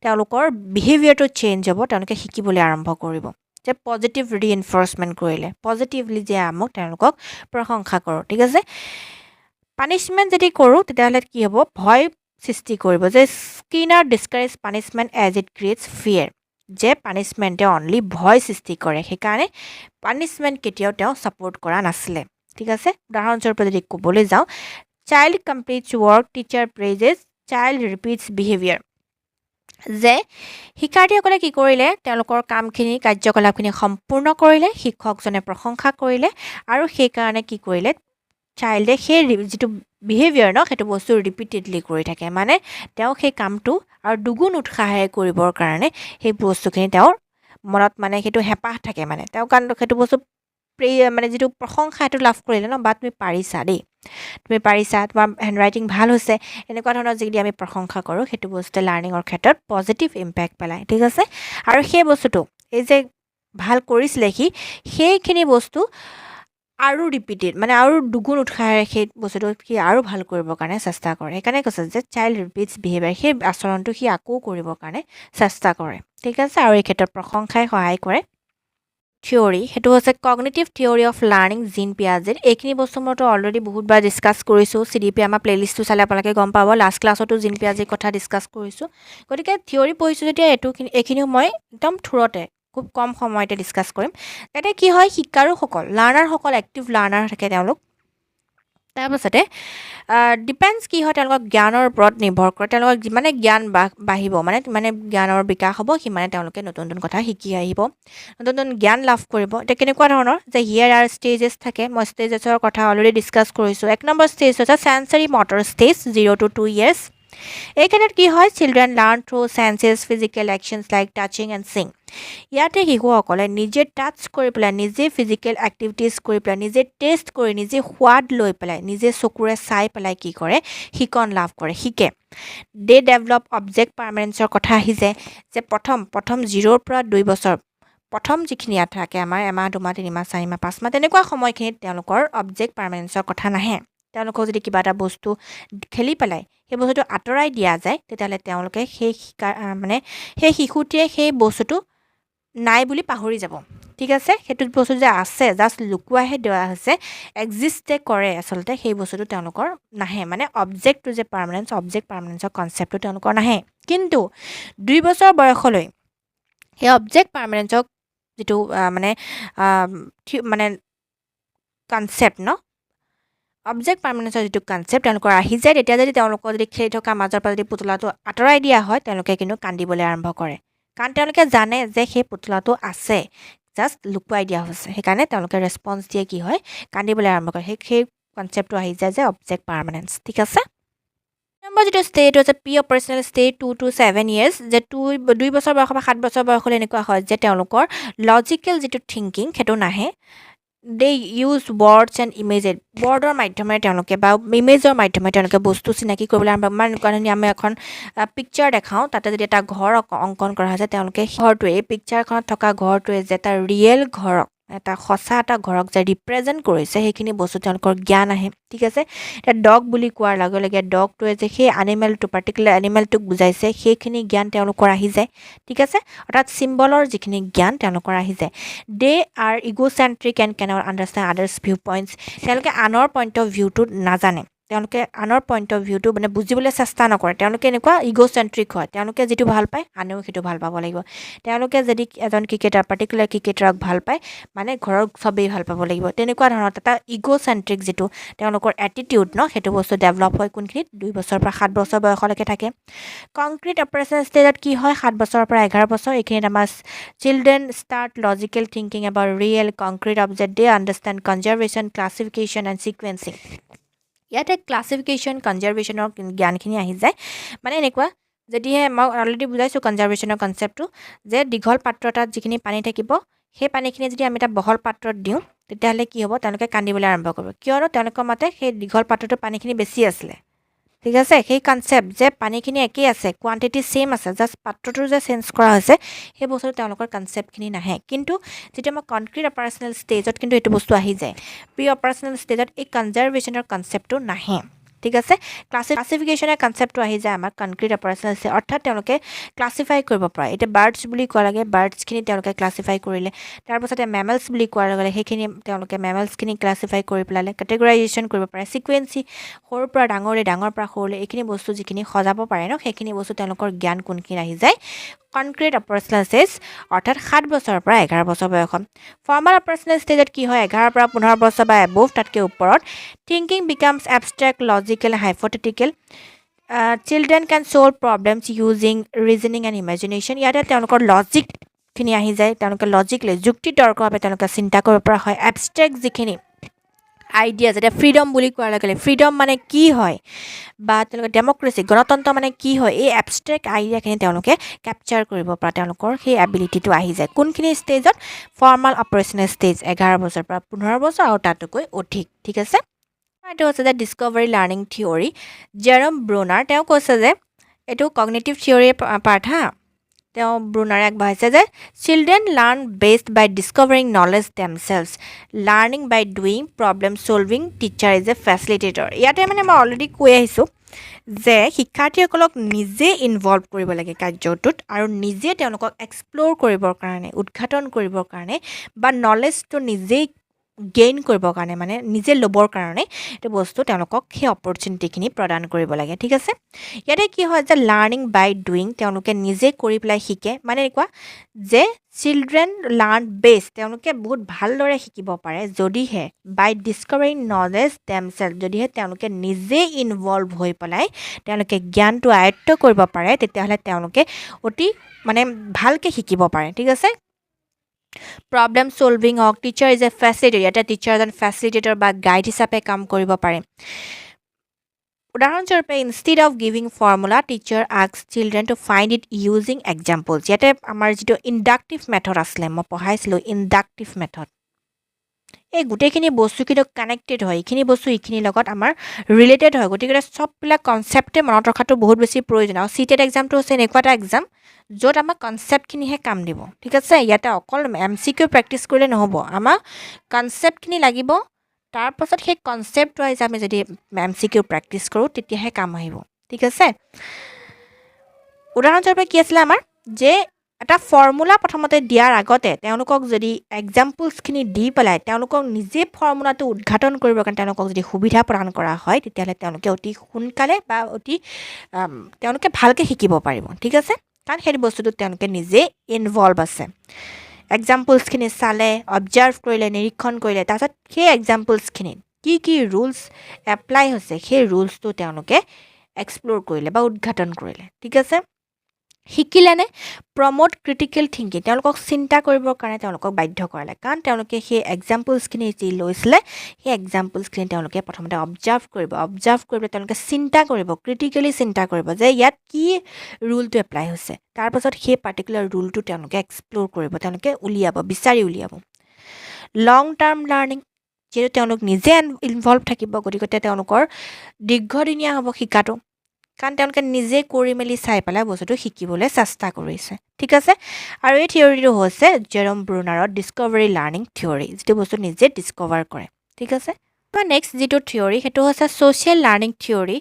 তেওঁলোকৰ বিহেভিয়াৰটো চেঞ্জ হ'ব তেওঁলোকে শিকিবলৈ আৰম্ভ কৰিব যে পজিটিভ ৰিইনফৰ্চমেণ্ট কৰিলে পজিটিভলি যে তেওঁলোকক প্ৰশংসা কৰোঁ ঠিক আছে পানিছমেণ্ট যদি কৰোঁ তেতিয়াহ'লে কি হ'ব ভয় সৃষ্টি কৰিব যে Skinner discourage punishment as it creates fear যে পানিছমেণ্টে অনলি ভয় সৃষ্টি কৰে সেইকাৰণে পানিছমেণ্ট কেতিয়াও তেওঁ ছাপোৰ্ট কৰা নাছিলে ঠিক আছে উদাহৰণস্বৰূপে যদি ক'বলৈ যাওঁ child completes work teacher praises child repeats behaviour যে শিক্ষাৰ্থীসকলে কি কৰিলে তেওঁলোকৰ কামখিনি কাৰ্যকলাপখিনি সম্পূৰ্ণ কৰিলে শিক্ষকজনে প্ৰশংসা কৰিলে আৰু সেইকাৰণে কি কৰিলে চাইল্ডে সেই যিটো বিহেভিয়াৰ ন সেইটো বস্তু ৰিপিটেডলি কৰি থাকে মানে তেওঁ সেই কামটো আৰু দুগুণ উৎসাহেৰে কৰিবৰ কাৰণে সেই বস্তুখিনি তেওঁৰ মনত মানে সেইটো হেঁপাহ থাকে মানে তেওঁ কাৰণ সেইটো বস্তু মানে যিটো প্ৰশংসা সেইটো লাভ কৰিলে ন বা তুমি পাৰিছা দেই তুমি পাৰিছা তোমাৰ হেণ্ডৰাইটিং ভাল হৈছে এনেকুৱা ধৰণৰ যদি আমি প্ৰশংসা কৰোঁ সেইটো বস্তুৱে লাৰ্ণিঙৰ ক্ষেত্ৰত পজিটিভ ইম্পেক্ট পেলায় ঠিক আছে আৰু সেই বস্তুটো এই যে ভাল কৰিছিলে সেইখিনি বস্তু আৰু ৰিপিটেড মানে আৰু দুগুণ উৎসাহেৰে সেই বস্তুটো সি আৰু ভাল কৰিবৰ কাৰণে চেষ্টা কৰে সেইকাৰণে কৈছে যে চাইল্ড ৰিপিটছ বিহেভিয়াৰ সেই আচৰণটো সি আকৌ কৰিবৰ কাৰণে চেষ্টা কৰে ঠিক আছে আৰু এই ক্ষেত্ৰত প্ৰশংসাই সহায় কৰে থিয়ৰী সেইটো হৈছে cognitive theory of learning Jean Piaget এইখিনি বস্তু মইতো অলৰেডি বহুতবাৰ ডিছকাছ কৰিছোঁ CDP আমাৰ প্লেলিষ্টটো চালে আপোনালোকে গম পাব লাষ্ট ক্লাছতো জিন পিয়াজেৰ কথা ডিছকাছ কৰিছোঁ গতিকে থিয়ৰী পঢ়িছোঁ যেতিয়া এইখিনিও মই একদম থোৰতে খুব কম সময়তে ডিছকাছ কৰিম তাতে কি হয় শিকাৰুসকল লাৰ্ণাৰসকল এক্টিভ লাৰ্ণাৰ থাকে তেওঁলোক তাৰপাছতে ডিপেণ্ডছ কি হয় তেওঁলোকৰ জ্ঞানৰ ওপৰত নিৰ্ভৰ কৰে তেওঁলোকৰ যিমানে জ্ঞান বাঢ়িব মানে জ্ঞানৰ বিকাশ হ'ব সিমানে তেওঁলোকে নতুন নতুন কথা শিকি আহিব নতুন নতুন জ্ঞান লাভ কৰিব এতিয়া কেনেকুৱা ধৰণৰ যে হিয়াৰ আৰ ষ্টেজেছ থাকে মই ষ্টেজেছৰ কথা অলৰেডি ডিছকাছ কৰিছোঁ 1 নম্বৰ ষ্টেজ হৈছে চেঞ্চৰী মটৰ ষ্টেজ 0 to 2 years এই ক্ষেত্ৰত কি হয় children learn through changes physical actions like touching and চিং ইয়াতে শিশুসকলে নিজে টাচ কৰি পেলাই নিজে ফিজিকেল এক্টিভিটিজ কৰি পেলাই নিজে টেষ্ট কৰি নিজে সোৱাদ লৈ পেলাই নিজে চকুৰে চাই পেলাই কি কৰে শিকন লাভ কৰে শিকে দে ডেভেলপ অবজেক্ট পাৰ্মানেঞ্চৰ কথা আহিছে যে প্ৰথম 0 পৰা 2 বছৰ প্ৰথম যিখিনি ইয়াত থাকে আমাৰ এমাহ 2 মাহ 3 মাহ 4 মাহ 5 মাহ তেনেকুৱা সময়খিনিত তেওঁলোকৰ অবজেক্ট পাৰ্মানেঞ্চৰ কথা নাহে তেওঁলোকক যদি কিবা এটা বস্তু খেলি পেলাই সেই বস্তুটো আঁতৰাই দিয়া যায় তেতিয়াহ'লে তেওঁলোকে সেই মানে সেই শিশুটিয়ে সেই বস্তুটো নাই বুলি পাহৰি যাব ঠিক আছে সেইটো বস্তু যে আছে জাষ্ট লুকুৱাইহে দিয়া হৈছে এক্সিষ্টে কৰে আচলতে সেই বস্তুটো তেওঁলোকৰ নাহে মানে অবজেক্টটো যে অবজেক্ট পাৰ্মানেঞ্চৰ কনচেপ্টটো তেওঁলোকৰ নাহে কিন্তু 2 বছৰ বয়সলৈ সেই অবজেক্ট পাৰ্মানেঞ্চক যিটো মানে কনচেপ্ট ন অবজেক্ট পাৰ্মানেঞ্চৰ যিটো কনচেপ্ট তেওঁলোকৰ আহি যায় তেতিয়া যদি তেওঁলোকৰ যদি খেলি থকা মাজৰ পৰা যদি পুতলাটো আঁতৰাই দিয়া হয় তেওঁলোকে কিন্তু কান্দিবলৈ আৰম্ভ কৰে কাৰণ তেওঁলোকে জানে যে সেই পুতলাটো আছে জাষ্ট লুকুৱাই দিয়া হৈছে সেইকাৰণে তেওঁলোকে ৰেছপন্স দিয়ে কি হয় কান্দিবলৈ আৰম্ভ কৰে সেই কনচেপ্টটো আহি যায় যে অবজেক্ট পাৰ্মানেঞ্চ ঠিক আছে নম্বৰ যিটো ষ্টেট হৈছে pre operational state 2 to 7 years যে 2 বছৰ বয়স বা 7 বছৰ বয়সলৈ এনেকুৱা হয় যে তেওঁলোকৰ লজিকেল যিটো থিংকিং সেইটো নাহে they use words and images বৰ্ডৰ মাধ্যমেৰে তেওঁলোকে বা ইমেজৰ মাধ্যমেৰে তেওঁলোকে বস্তু চিনাকি কৰিবলৈ আৰম্ভ মানে আমি এখন পিকচাৰ দেখাওঁ তাতে যদি এটা ঘৰ অংকন কৰা হৈছে তেওঁলোকে ঘৰটোৱে এই পিকচাৰখনত থকা ঘৰটোৱে যে এটা ৰিয়েল ঘৰক এটা সঁচা এটা ঘৰক যে ৰিপ্ৰেজেণ্ট কৰিছে সেইখিনি বস্তু তেওঁলোকৰ জ্ঞান আহে ঠিক আছে এতিয়া ডগ বুলি কোৱাৰ লগে লগে ডগটোৱে যে সেই এনিমেলটো পাৰ্টিকুলাৰ এনিমেলটোক বুজাইছে সেইখিনি জ্ঞান তেওঁলোকৰ আহি যায় ঠিক আছে অৰ্থাৎ চিম্বলৰ যিখিনি জ্ঞান তেওঁলোকৰ আহি যায় they are egocentric and cannot understand others view points তেওঁলোকে আনৰ পইণ্ট অফ ভিউটো নাজানে তেওঁলোকে আনৰ পইণ্ট অফ ভিউটো মানে বুজিবলৈ চেষ্টা নকৰে তেওঁলোকে এনেকুৱা ইগ'চেণ্ট্ৰিক হয় তেওঁলোকে যিটো ভাল পায় আনেও সেইটো ভাল পাব লাগিব তেওঁলোকে যদি এজন ক্ৰিকেটাৰ পাৰ্টিকুলাৰ ক্ৰিকেটাৰক ভাল পায় মানে ঘৰৰ চবেই ভাল পাব লাগিব তেনেকুৱা ধৰণৰ এটা ইগ'চেণ্ট্ৰিক যিটো তেওঁলোকৰ এটিটিউড ন সেইটো বস্তু ডেভেলপ হয় কোনখিনিত 2 বছৰৰ পৰা 7 বছৰ বয়সলৈকে থাকে কংক্ৰিট অপাৰেশ্যন ষ্টেজত কি হয় 7 বছৰৰ পৰা 11 বছৰ এইখিনিত আমাৰ children start logical thinking about real concrete object they understand conservation classification and sequencing ইয়াতে ক্লাছিফিকেশ্যন কনজাৰ্ভেশ্যনৰ জ্ঞানখিনি আহি যায় মানে এনেকুৱা যদিহে মই অলৰেডি বুজাইছোঁ কনজাৰ্ভেশ্যনৰ কনচেপ্টটো যে দীঘল পাত্ৰ এটাত যিখিনি পানী থাকিব সেই পানীখিনি যদি আমি এটা বহল পাত্ৰত দিওঁ তেতিয়াহ'লে কি হ'ব তেওঁলোকে কান্দিবলৈ আৰম্ভ কৰিব কিয়নো তেওঁলোকৰ মতে সেই দীঘল পাত্ৰটোৰ পানীখিনি বেছি আছিলে ঠিক আছে সেই কনচেপ্ট যে পানীখিনি একেই আছে কোৱান্টিটি ছেইম আছে জাষ্ট পাত্ৰটো যে চেঞ্জ কৰা হৈছে সেই বস্তুটো তেওঁলোকৰ কনচেপ্টখিনি নাহে কিন্তু যেতিয়া মই কংক্ৰিট অপাৰেশ্যনেল ষ্টেজত কিন্তু এইটো বস্তু আহি যায় প্ৰি অপাৰেশ্যনেল ষ্টেজত এই কনজাৰ্ভেশ্যনৰ কনচেপ্টটো নাহে ঠিক আছে ক্লাছিফিকেশ্যনৰ কনচেপ্টটো আহি যায় আমাৰ কংক্ৰিট অপাৰেশ্যনেল ষ্টেজ অৰ্থাৎ তেওঁলোকে ক্লাছিফাই কৰিব পাৰে এতিয়া বাৰ্ডছ বুলি কোৱা লাগে বাৰ্ডছখিনি তেওঁলোকে ক্লাছিফাই কৰিলে তাৰপাছতে মেমেলছ বুলি কোৱাৰ লগে লগে সেইখিনি তেওঁলোকে মেমেলছখিনি ক্লাছিফাই কৰি পেলালে কেটেগৰাইজেশ্যন কৰিব পাৰে ছিকুৱেঞ্চি সৰুৰ পৰা ডাঙৰলৈ ডাঙৰ পৰা সৰুলৈ এইখিনি বস্তু যিখিনি সজাব পাৰে ন সেইখিনি বস্তু তেওঁলোকৰ জ্ঞান কোনখিনি আহি যায় কংক্ৰিট অপাৰেশ্যনেল ষ্টেজ অৰ্থাৎ 7 বছৰৰ পৰা 11 বছৰ বয়সত ফৰ্মেল অপাৰেশ্যনেল ষ্টেজত কি হয় 11 পৰা 15 বছৰ বা এবভ তাতকৈ ওপৰত thinking becomes abstract logical hypothetical children can solve problems using reasoning and imagination ইয়াতে তেওঁলোকৰ লজিকখিনি আহি যায় তেওঁলোকে লজিকলি যুক্তি তৰ্কভাৱে তেওঁলোকে চিন্তা কৰিব পৰা হয় এবষ্ট্ৰেক্ট যিখিনি আইডিয়া যেটা ফ্ৰীডম বুলি কোৱাৰ লগে লগে ফ্ৰীডম মানে কি হয় বা তেওঁলোকে ডেমক্ৰেচি গণতন্ত্ৰ মানে কি হয় এই এবষ্ট্ৰেক্ট আইডিয়াখিনি তেওঁলোকে কেপচাৰ কৰিব পৰা তেওঁলোকৰ সেই এবিলিটিটো আহি যায় কোনখিনি ষ্টেজত ফৰ্মেল অপাৰেশ্যনেল ষ্টেজ 11 বছৰৰ পৰা 15 বছৰ আৰু তাতকৈ অধিক ঠিক আছে এইটো হৈছে যে ডিস্কভাৰী লাৰ্ণিং থিয়ৰী জেৰম ব্ৰুনাৰ তেওঁ কৈছে যে এইটো কগনিটিভ থিয়ৰীৰ পাৰ্ট হা তেওঁ ব্ৰুনাৰে আগবঢ়াইছে যে children learn based by discovering knowledge themselves learning by doing problem solving teacher is a facilitator ইয়াতে মানে মই অলৰেডি কৈ আহিছোঁ যে শিক্ষাৰ্থীসকলক নিজে ইনভলভ কৰিব লাগে কাৰ্যটোত আৰু নিজে তেওঁলোকক এক্সপ্ল'ৰ কৰিবৰ কাৰণে উদ্ঘাটন কৰিবৰ কাৰণে বা নলেজটো নিজেই গেইন কৰিবৰ কাৰণে মানে নিজে ল'বৰ কাৰণে এইটো বস্তু তেওঁলোকক সেই অপৰচুনিটিখিনি প্ৰদান কৰিব লাগে ঠিক আছে ইয়াতে কি হয় যে লাৰ্ণিং বাই ডুইং তেওঁলোকে নিজে কৰি পেলাই শিকে মানে এনেকুৱা যে চিলড্ৰেন লাৰ্ণ বেছ তেওঁলোকে বহুত ভালদৰে শিকিব পাৰে যদিহে বাই ডিস্কভাৰিং নলেজ দেমছেলফ যদিহে তেওঁলোকে নিজে ইনভলভ হৈ পেলাই তেওঁলোকে জ্ঞানটো আয়ত্ব কৰিব পাৰে তেতিয়াহ'লে তেওঁলোকে অতি মানে ভালকৈ শিকিব পাৰে ঠিক আছে প্ৰব্লেম ছলভিং হওক টিচাৰ ইজ এ ফেচিলিটেটৰ ইয়াতে টিচাৰ এজন ফেচিলিটেটৰ বা গাইড হিচাপে কাম কৰিব পাৰে উদাহৰণস্বৰূপে instead of giving formula teacher ask children to find it using examples ইয়াতে আমাৰ যিটো ইণ্ডাক্টিভ মেথড আছিলে মই পঢ়াইছিলোঁ ইণ্ডাক্টিভ মেথড এই গোটেইখিনি বস্তু কিন্তু কানেক্টেড হয় এইখিনি বস্তু এইখিনিৰ লগত আমাৰ ৰিলেটেড হয় গতিকে চববিলাক কনচেপ্টে মনত ৰখাটো বহুত বেছি প্ৰয়োজন আৰু CTET এক্সামটো হৈছে এনেকুৱা এটা এক্সাম য'ত আমাক কনচেপ্টখিনিহে কাম দিব ঠিক আছে ইয়াতে অকল MCQ প্ৰেক্টিছ কৰিলে নহ'ব আমাক কনচেপ্টখিনি লাগিব তাৰপাছত সেই কনচেপ্ট ৱাইজ আমি যদি MCQ প্ৰেক্টিছ কৰোঁ তেতিয়াহে কাম আহিব ঠিক আছে উদাহৰণস্বৰূপে কি আছিলে আমাৰ যে এটা ফৰ্মুলা প্ৰথমতে দিয়াৰ আগতে তেওঁলোকক যদি এক্সাম্পলছখিনি দি পেলাই তেওঁলোকক নিজে ফৰ্মুলাটো উদ্ঘাটন কৰিবৰ কাৰণে তেওঁলোকক যদি সুবিধা প্ৰদান কৰা হয় তেতিয়াহ'লে তেওঁলোকে অতি সোনকালে বা অতি তেওঁলোকে ভালকৈ শিকিব পাৰিব ঠিক আছে কাৰণ সেই বস্তুটোত তেওঁলোকে নিজে ইনভলভ আছে এক্সাম্পলছখিনি চালে অবজাৰ্ভ কৰিলে নিৰীক্ষণ কৰিলে তাৰপিছত সেই এক্সাম্পলছখিনিত কি ৰুলছ এপ্লাই হৈছে সেই ৰুলছটো তেওঁলোকে এক্সপ্ল'ৰ কৰিলে বা উদ্ঘাটন কৰিলে ঠিক আছে শিকিলেনে প্ৰমোট ক্ৰিটিকেল থিংকিং তেওঁলোকক চিন্তা কৰিবৰ কাৰণে তেওঁলোকক বাধ্য কৰালে কাৰণ তেওঁলোকে সেই এক্সাম্পলছখিনি যি লৈছিলে সেই এক্সাম্পলছখিনি তেওঁলোকে প্ৰথমতে অবজাৰ্ভ কৰি তেওঁলোকে চিন্তা কৰিব ক্ৰিটিকেলি চিন্তা কৰিব যে ইয়াত কি ৰুলটো এপ্লাই হৈছে তাৰপাছত সেই পাৰ্টিকুলাৰ ৰুলটো তেওঁলোকে এক্সপ্ল'ৰ কৰিব তেওঁলোকে বিচাৰি উলিয়াব লং টাৰ্ম লাৰ্ণিং যিহেতু তেওঁলোক নিজে ইনভলভ থাকিব গতিকে তেওঁলোকৰ দীৰ্ঘদিনীয়া হ'ব শিকাটো কাৰণ তেওঁলোকে নিজে কৰি মেলি চাই পেলাই বস্তুটো শিকিবলৈ চেষ্টা কৰিছে ঠিক আছে আৰু এই থিয়ৰীটো হৈছে জেৰম ব্ৰুনাৰৰ ডিস্কভাৰী লাৰ্ণিং থিয়ৰী যিটো বস্তু নিজে ডিস্কভাৰ কৰে ঠিক আছে নেক্সট যিটো থিয়ৰী সেইটো হৈছে ছ'চিয়েল লাৰ্ণিং থিয়ৰী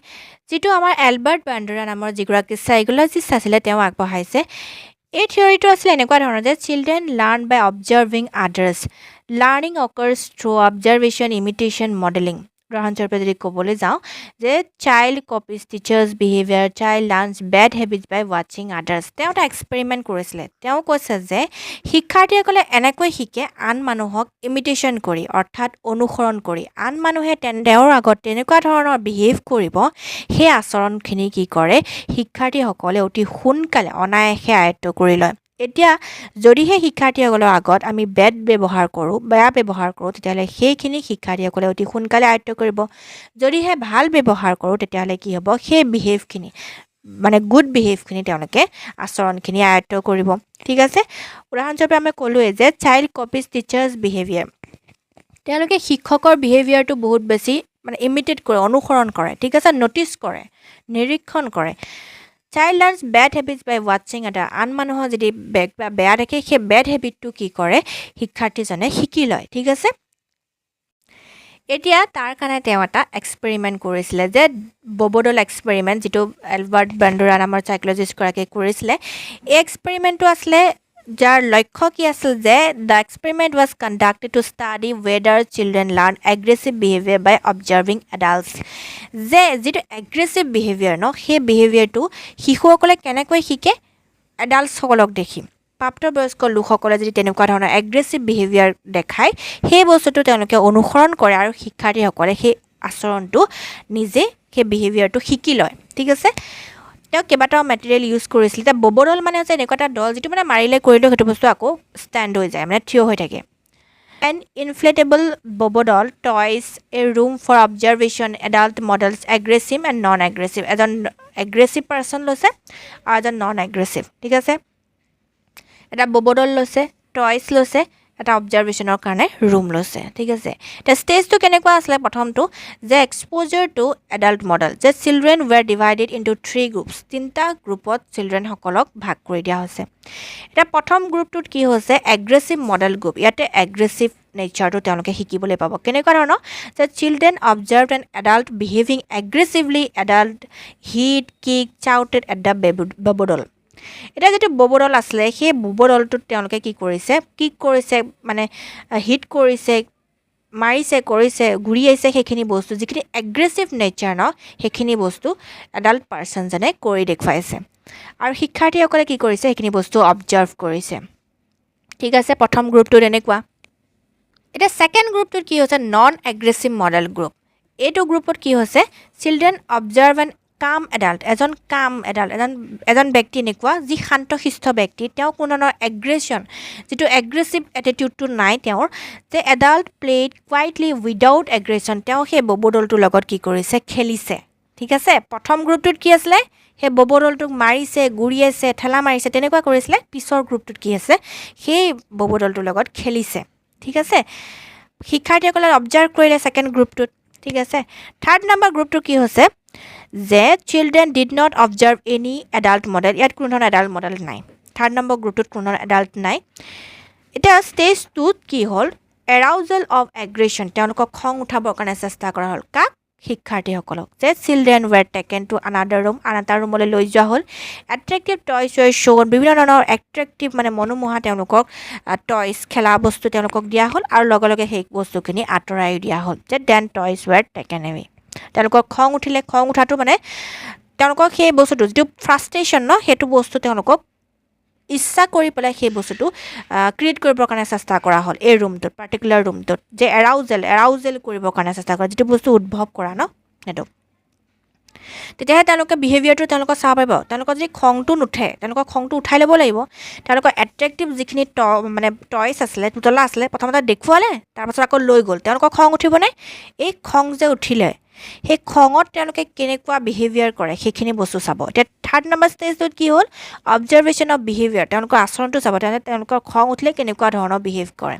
যিটো আমাৰ এলবাৰ্ট বাণ্ডেৰা নামৰ যিগৰাকী চাইক'লজিষ্ট আছিলে তেওঁ আগবঢ়াইছে এই থিয়ৰীটো আছিলে এনেকুৱা ধৰণৰ যে children learn by observing others learning occurs through observation imitation modelling উদাহৰণস্বৰূপে যদি ক'বলৈ যাওঁ যে child copies teachers behaviour child learns bad habits by ৱাচিং আদাৰ্ছ তেওঁ এটা এক্সপেৰিমেণ্ট কৰিছিলে তেওঁ কৈছে যে শিক্ষাৰ্থীসকলে এনেকৈ শিকে আন মানুহক ইমিটেশ্যন কৰি অৰ্থাৎ অনুসৰণ কৰি আন মানুহে তেওঁৰ আগত তেনেকুৱা ধৰণৰ বিহেভ কৰিব সেই আচৰণখিনি কি কৰে শিক্ষাৰ্থীসকলে অতি সোনকালে অনায়াসে আয়ত্ব কৰি লয় এতিয়া যদিহে শিক্ষাৰ্থীসকলৰ আগত আমি বেয়া ব্যৱহাৰ কৰোঁ তেতিয়াহ'লে সেইখিনি শিক্ষাৰ্থীসকলে অতি সোনকালে আয়ত্ব কৰিব যদিহে ভাল ব্যৱহাৰ কৰোঁ তেতিয়াহ'লে কি হ'ব সেই বিহেভখিনি মানে গুড বিহেভখিনি তেওঁলোকে আচৰণখিনি আয়ত্ব কৰিব ঠিক আছে উদাহৰণস্বৰূপে আমি ক'লোৱে যে চাইল্ড কপিজ টিচাৰ্ছ বিহেভিয়াৰ তেওঁলোকে শিক্ষকৰ বিহেভিয়াৰটো বহুত বেছি মানে ইমিটেট কৰে অনুসৰণ কৰে ঠিক আছে ন'টিছ কৰে নিৰীক্ষণ কৰে child learns bad habits by ৱাচিং আদাৰ আন মানুহৰ যদি বেয়া দেখে সেই বেড হেবিটটো কি কৰে শিক্ষাৰ্থীজনে শিকি লয় ঠিক আছে এতিয়া তাৰ কাৰণে তেওঁ এটা এক্সপেৰিমেণ্ট কৰিছিলে যে ববডল এক্সপেৰিমেণ্ট যিটো এলবাৰ্ট বাণ্ডেৰা নামৰ চাইক'লজিষ্টগৰাকীয়ে কৰিছিলে এই এক্সপেৰিমেণ্টটো আছিলে যাৰ লক্ষ্য কি আছিল যে the experiment was conducted to study whether children learn aggressive behaviour by observing adults যে যিটো এগ্ৰেছিভ বিহেভিয়াৰ সেই বিহেভিয়াৰটো শিশুসকলে কেনেকৈ শিকে এডাল্টছসকলক দেখি প্ৰাপ্তবয়স্ক লোকসকলে যদি তেনেকুৱা ধৰণৰ এগ্ৰেছিভ বিহেভিয়াৰ দেখায় সেই বস্তুটো তেওঁলোকে অনুসৰণ কৰে আৰু শিক্ষাৰ্থীসকলে সেই আচৰণটো নিজে সেই বিহেভিয়াৰটো শিকি লয় ঠিক আছে তেওঁ কেইবাটাও মেটেৰিয়েল ইউজ কৰিছিল এতিয়া ববডল মানে হৈছে এনেকুৱা এটা দল যিটো মানে মাৰিলে কৰিলেও সেইটো বস্তু আকৌ ষ্টেণ্ড হৈ যায় মানে থিয় হৈ থাকে An inflatable bubble doll, toys, a room for observation, adult models, aggressive and non-aggressive. এজন aggressive person লৈছে আৰু এজন non-aggressive, ঠিক আছে? এটা bubble doll লৈছে, toys লৈছে, এটা অবজাৰভেশ্যনৰ কাৰণে ৰুম লৈছে, ঠিক আছে? এটা ষ্টেজটো কেনেকুৱা আছিলে প্ৰথমটো যে এক্সপ'জাৰ টু এডাল্ট মডেল, যে চিলড্ৰেন ৱেৰ ডিভাইডেড ইনটু 3 গ্ৰুপছ, তিনিটা গ্ৰুপত চিলড্ৰেনসকলক ভাগ কৰি দিয়া হৈছে। এতিয়া প্ৰথম গ্ৰুপটোত কি হৈছে এগ্ৰেছিভ মডেল গ্ৰুপ, ইয়াতে এগ্ৰেছিভ নেচাৰটো তেওঁলোকে শিকিবলৈ পাব। কেনেকুৱা ধৰণৰ যে children observe an adult behaving aggressively, adult hit kick shouted at the Bobo doll. এতিয়া যিটো ববডল আছিলে সেই ববডলটোত তেওঁলোকে কি কৰিছে মানে হিট কৰিছে, মাৰিছে, কৰিছে, ঘূৰিয়াইছে, সেইখিনি বস্তু যিখিনি এগ্ৰেছিভ নেচাৰ ন সেইখিনি বস্তু এডাল্ট পাৰ্চনজনে কৰি দেখুৱাইছে আৰু শিক্ষাৰ্থীসকলে কি কৰিছে সেইখিনি বস্তু অবজাৰ্ভ কৰিছে, ঠিক আছে? প্ৰথম গ্ৰুপটোত এনেকুৱা। এতিয়া ছেকেণ্ড গ্ৰুপটোত কি হৈছে নন এগ্ৰেছিভ মডেল গ্ৰুপ। এইটো গ্ৰুপত কি হৈছে চিলড্ৰেন অবজাৰ্ভ এণ্ড কাম এডাল্ট, এজন ব্যক্তি এনেকুৱা যি শান্তশিষ্ট ব্যক্তি, তেওঁ কোনো ধৰণৰ এগ্ৰেশ্যন যিটো এগ্ৰেছিভ এটিটিউডটো নাই তেওঁৰ, যে adult played quietly without aggression, তেওঁ সেই ববডলটোৰ লগত কি কৰিছে খেলিছে, ঠিক আছে? প্ৰথম গ্ৰুপটোত কি আছিলে সেই ববডলটোক মাৰিছে, গুৰিয়াইছে, ঠেলা মাৰিছে, তেনেকুৱা কৰিছিলে। পিছৰ গ্ৰুপটোত কি আছে সেই ববডলটোৰ লগত খেলিছে, ঠিক আছে? শিক্ষাৰ্থীসকলে অবজাৰ্ভ কৰিলে ছেকেণ্ড গ্ৰুপটোত, ঠিক আছে? থাৰ্ড নম্বৰ গ্ৰুপটো কি হৈছে যে children did not observe any adult model, ইয়াত কোনো ধৰণৰ এডাল্ট মডেল নাই। থাৰ্ড নম্বৰ গ্ৰুপটোত কোনো ধৰণৰ এডাল্ট নাই। এতিয়া ষ্টেজ 2ত কি হ'ল এৰাউজেল অফ এগ্ৰেশ্যন, তেওঁলোকক খং উঠাবৰ কাৰণে চেষ্টা কৰা হ'ল। কাক? শিক্ষাৰ্থীসকলক। যে children were taken to another room, আন এটা ৰুমলৈ লৈ যোৱা হ'ল। এট্ৰেক্টিভ টয়ছ ৱেৰ শ্ব'ন, বিভিন্ন ধৰণৰ এট্ৰেক্টিভ মানে মনোমোহা তেওঁলোকক টয়ছ খেলা বস্তু তেওঁলোকক দিয়া হ'ল আৰু লগে লগে সেই বস্তুখিনি আঁতৰাই দিয়া হ'ল। যে দেন টয়ছ ৱেৰ টেকেন এৱে, তেওঁলোকৰ খং উঠিলে, খং উঠাটো মানে তেওঁলোকক সেই বস্তুটো যিটো ফ্ৰাষ্ট্ৰেশ্যন ন সেইটো বস্তু তেওঁলোকক ইচ্ছা কৰি পেলাই সেই বস্তুটো ক্ৰিয়েট কৰিবৰ কাৰণে চেষ্টা কৰা হ'ল এই ৰুমটোত, পাৰ্টিকুলাৰ ৰুমটোত। যে এৰাউজেল কৰিবৰ কাৰণে চেষ্টা কৰা, যিটো বস্তু উদ্ভৱ কৰা ন সেইটো, তেতিয়াহে তেওঁলোকে বিহেভিয়াৰটো তেওঁলোকক চাব পাৰিব। তেওঁলোকৰ যদি খংটো নুঠে, তেওঁলোকৰ খংটো উঠাই ল'ব লাগিব। তেওঁলোকৰ এট্ৰেক্টিভ যিখিনি মানে টয়ছ আছিলে, পুতলা আছিলে, প্ৰথমতে দেখুৱালে তাৰপাছত আকৌ লৈ গ'ল, তেওঁলোকৰ খং উঠিবনে? এই খং যে উঠিলে সেই খঙত তেওঁলোকে কেনেকুৱা বিহেভিয়াৰ কৰে সেইখিনি বস্তু চাব। এতিয়া থাৰ্ড নম্বৰ ষ্টেজটোত কি হ'ল অবজাৰ্ভেশ্যন অফ বিহেভিয়াৰ, তেওঁলোকৰ আচৰণটো চাব, তেওঁলোকৰ খং উঠিলে কেনেকুৱা ধৰণৰ বিহেভ কৰে।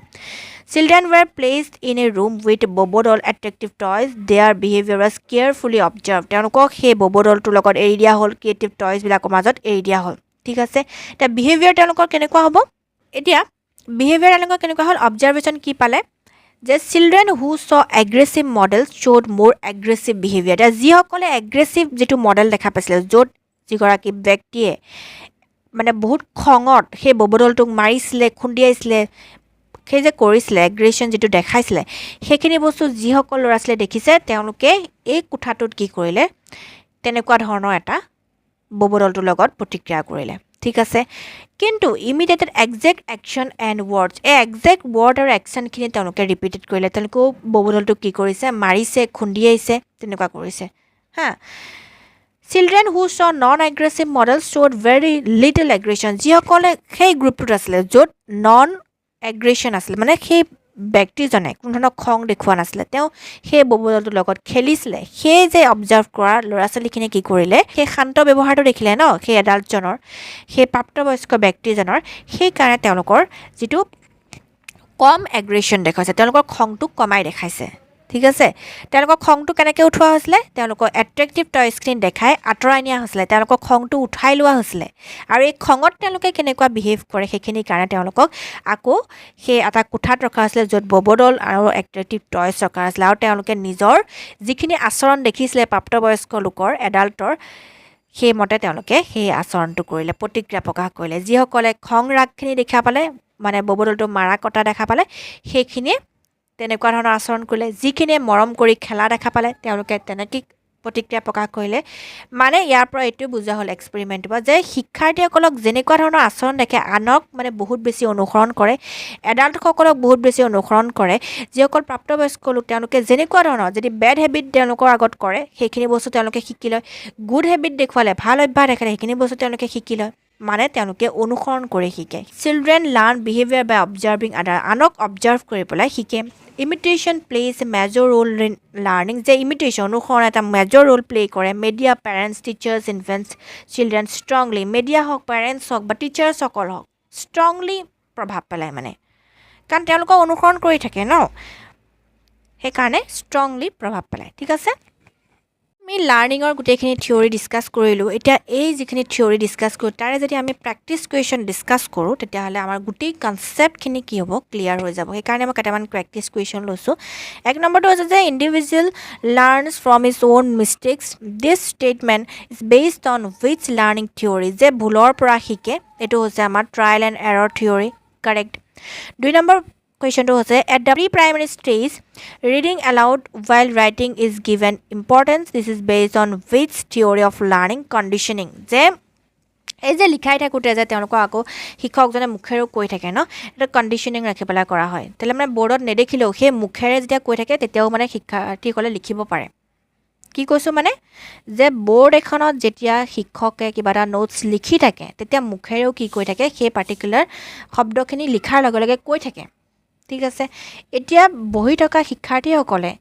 Children were placed in a room with Bobo doll attractive toys, their behaviour was carefully observe, তেওঁলোকক সেই ববডলটোৰ লগত এৰি দিয়া হ'ল, ক্ৰিয়েটিভ টয়ছবিলাকৰ মাজত এৰি দিয়া হ'ল, ঠিক আছে? এতিয়া বিহেভিয়াৰ তেওঁলোকৰ কেনেকুৱা হ'ব? এতিয়া বিহেভিয়াৰ তেওঁলোকৰ কেনেকুৱা হ'ল অবজাৰ্ভেশ্যন কি পালে যে children who so aggressive model শ্ব'ড মোৰ এগ্ৰেছিভ বিহেভিয়াৰ। এতিয়া যিসকলে এগ্ৰেছিভ যিটো মডেল দেখা পাইছিলে, য'ত যিগৰাকী ব্যক্তিয়ে মানে বহুত খঙত সেই ববডলটোক মাৰিছিলে, খুন্দিয়াইছিলে, সেই যে কৰিছিলে এগ্ৰেশ্যন যিটো দেখাইছিলে, সেইখিনি বস্তু যিসকল ল'ৰা ছোৱালীয়ে দেখিছে তেওঁলোকে এই কোঠাটোত কি কৰিলে তেনেকুৱা ধৰণৰ এটা ববডলটোৰ লগত প্ৰতিক্ৰিয়া কৰিলে, ঠিক আছে? কিন্তু ইমিডিয়েটেড একজেক্ট একশ্যন এণ্ড ৱৰ্ডছ, এই একজেক্ট ৱৰ্ড আৰু একশ্যনখিনি তেওঁলোকে ৰিপিটেড কৰিলে। তেওঁলোকেও ববডলটোক কি কৰিছে মাৰিছে, খুন্দিয়াইছে, তেনেকুৱা কৰিছে হা। Children who saw non aggressive model showed very little aggression, যিসকলে সেই গ্ৰুপটোত আছিলে য'ত নন এগ্ৰেশ্যন আছিলে, মানে সেই ব্যক্তিজনে কোনো ধৰণৰ খং দেখুওৱা নাছিলে, তেওঁ সেই ববডলটোৰ লগত খেলিছিলে, সেই যে অবজাৰ্ভ কৰা ল'ৰা ছোৱালীখিনিয়ে কি কৰিলে সেই শান্ত ব্যৱহাৰটো দেখিলে ন সেই এডাল্টজনৰ, সেই প্ৰাপ্তবয়স্ক ব্যক্তিজনৰ, সেইকাৰণে তেওঁলোকৰ যিটো কম এগ্ৰেশ্যন দেখাইছে, তেওঁলোকৰ খংটোক কমাই দেখাইছে, ঠিক আছে? তেওঁলোকৰ খংটো কেনেকৈ উঠোৱা হৈছিলে? তেওঁলোকৰ এট্ৰেক্টিভ টয়ছখিনি দেখাই আঁতৰাই নিয়া হৈছিলে, তেওঁলোকৰ খংটো উঠাই লোৱা হৈছিলে। আৰু এই খঙত তেওঁলোকে কেনেকুৱা বিহেভ কৰে সেইখিনিৰ কাৰণে তেওঁলোকক আকৌ সেই এটা কোঠাত ৰখা হৈছিলে য'ত ববডল আৰু এট্ৰেক্টিভ টয়ছ ৰখা হৈছিলে। আৰু তেওঁলোকে নিজৰ যিখিনি আচৰণ দেখিছিলে প্ৰাপ্তবয়স্ক লোকৰ, এডাল্টৰ, সেইমতে তেওঁলোকে সেই আচৰণটো কৰিলে, প্ৰতিক্ৰিয়া প্ৰকাশ কৰিলে। যিসকলে খং ৰাগখিনি দেখা পালে, মানে ববডলটো মাৰা কটা দেখা পালে, সেইখিনিয়ে তেনেকুৱা ধৰণৰ আচৰণ কৰিলে। যিখিনিয়ে মৰম কৰি খেলা দেখা পালে তেওঁলোকে তেনেকৈ প্ৰতিক্ৰিয়া প্ৰকাশ কৰিলে। মানে ইয়াৰ পৰা এইটোৱে বুজা হ'ল এক্সপেৰিমেণ্টৰ পৰা যে শিক্ষাৰ্থীসকলক যেনেকুৱা ধৰণৰ আচৰণ দেখে আনক মানে বহুত বেছি অনুসৰণ কৰে, এডাল্টসকলক বহুত বেছি অনুসৰণ কৰে। যিসকল প্ৰাপ্তবয়স্ক লোক তেওঁলোকে যেনেকুৱা ধৰণৰ যদি বেড হেবিট তেওঁলোকৰ আগত কৰে সেইখিনি বস্তু তেওঁলোকে শিকি লয়, গুড হেবিট দেখুৱালে, ভাল অভ্যাস দেখালে সেইখিনি বস্তু তেওঁলোকে শিকি লয়, মানে তেওঁলোকে অনুসৰণ কৰি শিকে children learn behaviour by observing other আনক অবজাৰ্ভ কৰি পেলাই শিকে imitation plays a major role in learning যে ইমিটেশ্যন অনুসৰণ এটা মেজৰ ৰোল প্লে কৰে media parents teachers influence children strongly media হওক পেৰেণ্টছ হওক বা টিচাৰ্ছসকল হওক ষ্ট্ৰংলি প্ৰভাৱ পেলায় মানে কাৰণ তেওঁলোকক অনুসৰণ কৰি থাকে ন সেইকাৰণে ষ্ট্ৰংলি প্ৰভাৱ পেলায় ঠিক আছে আমি লাৰ্ণিঙৰ গোটেইখিনি থিয়ৰি ডিছকাছ কৰিলোঁ এতিয়া এই যিখিনি থিয়ৰি ডিছকাছ কৰোঁ তাৰে যদি আমি প্ৰেক্টিছ কুৱেশ্যন ডিছকাছ কৰোঁ তেতিয়াহ'লে আমাৰ গোটেই কনচেপ্টখিনি কি হ'ব ক্লিয়াৰ হৈ যাব সেইকাৰণে মই কেইটামান প্ৰেক্টিছ কুৱেশ্যন লৈছোঁ এক নম্বৰটো হৈছে যে individual learns from is on mistakes this statement is based on which learning theory যে ভুলৰ পৰা শিকে এইটো হৈছে আমাৰ trial and error theory correct 2 number Question 2 হৈছে at the pre-primary stage, reading aloud while writing is given importance. This is based on which theory of learning conditioning? যে এই যে লিখাই থাকোঁতে যে তেওঁলোকক আকৌ শিক্ষকজনে মুখেৰেও কৈ থাকে ন এটা কণ্ডিশ্যনিং ৰাখি পেলাই কৰা হয় তেতিয়াহ'লে মানে বৰ্ডত নেদেখিলেও সেই মুখেৰে যেতিয়া কৈ থাকে তেতিয়াও মানে শিক্ষাৰ্থীসকলে লিখিব পাৰে কি কৈছোঁ মানে যে বৰ্ড এখনত যেতিয়া শিক্ষকে কিবা এটা নোটছ লিখি থাকে তেতিয়া মুখেৰেও কি কৈ থাকে সেই পাৰ্টিকুলাৰ শব্দখিনি লিখাৰ লগে লগে কৈ থাকে ঠিক আছে এতিয়া বহি থকা শিক্ষাৰ্থীসকলে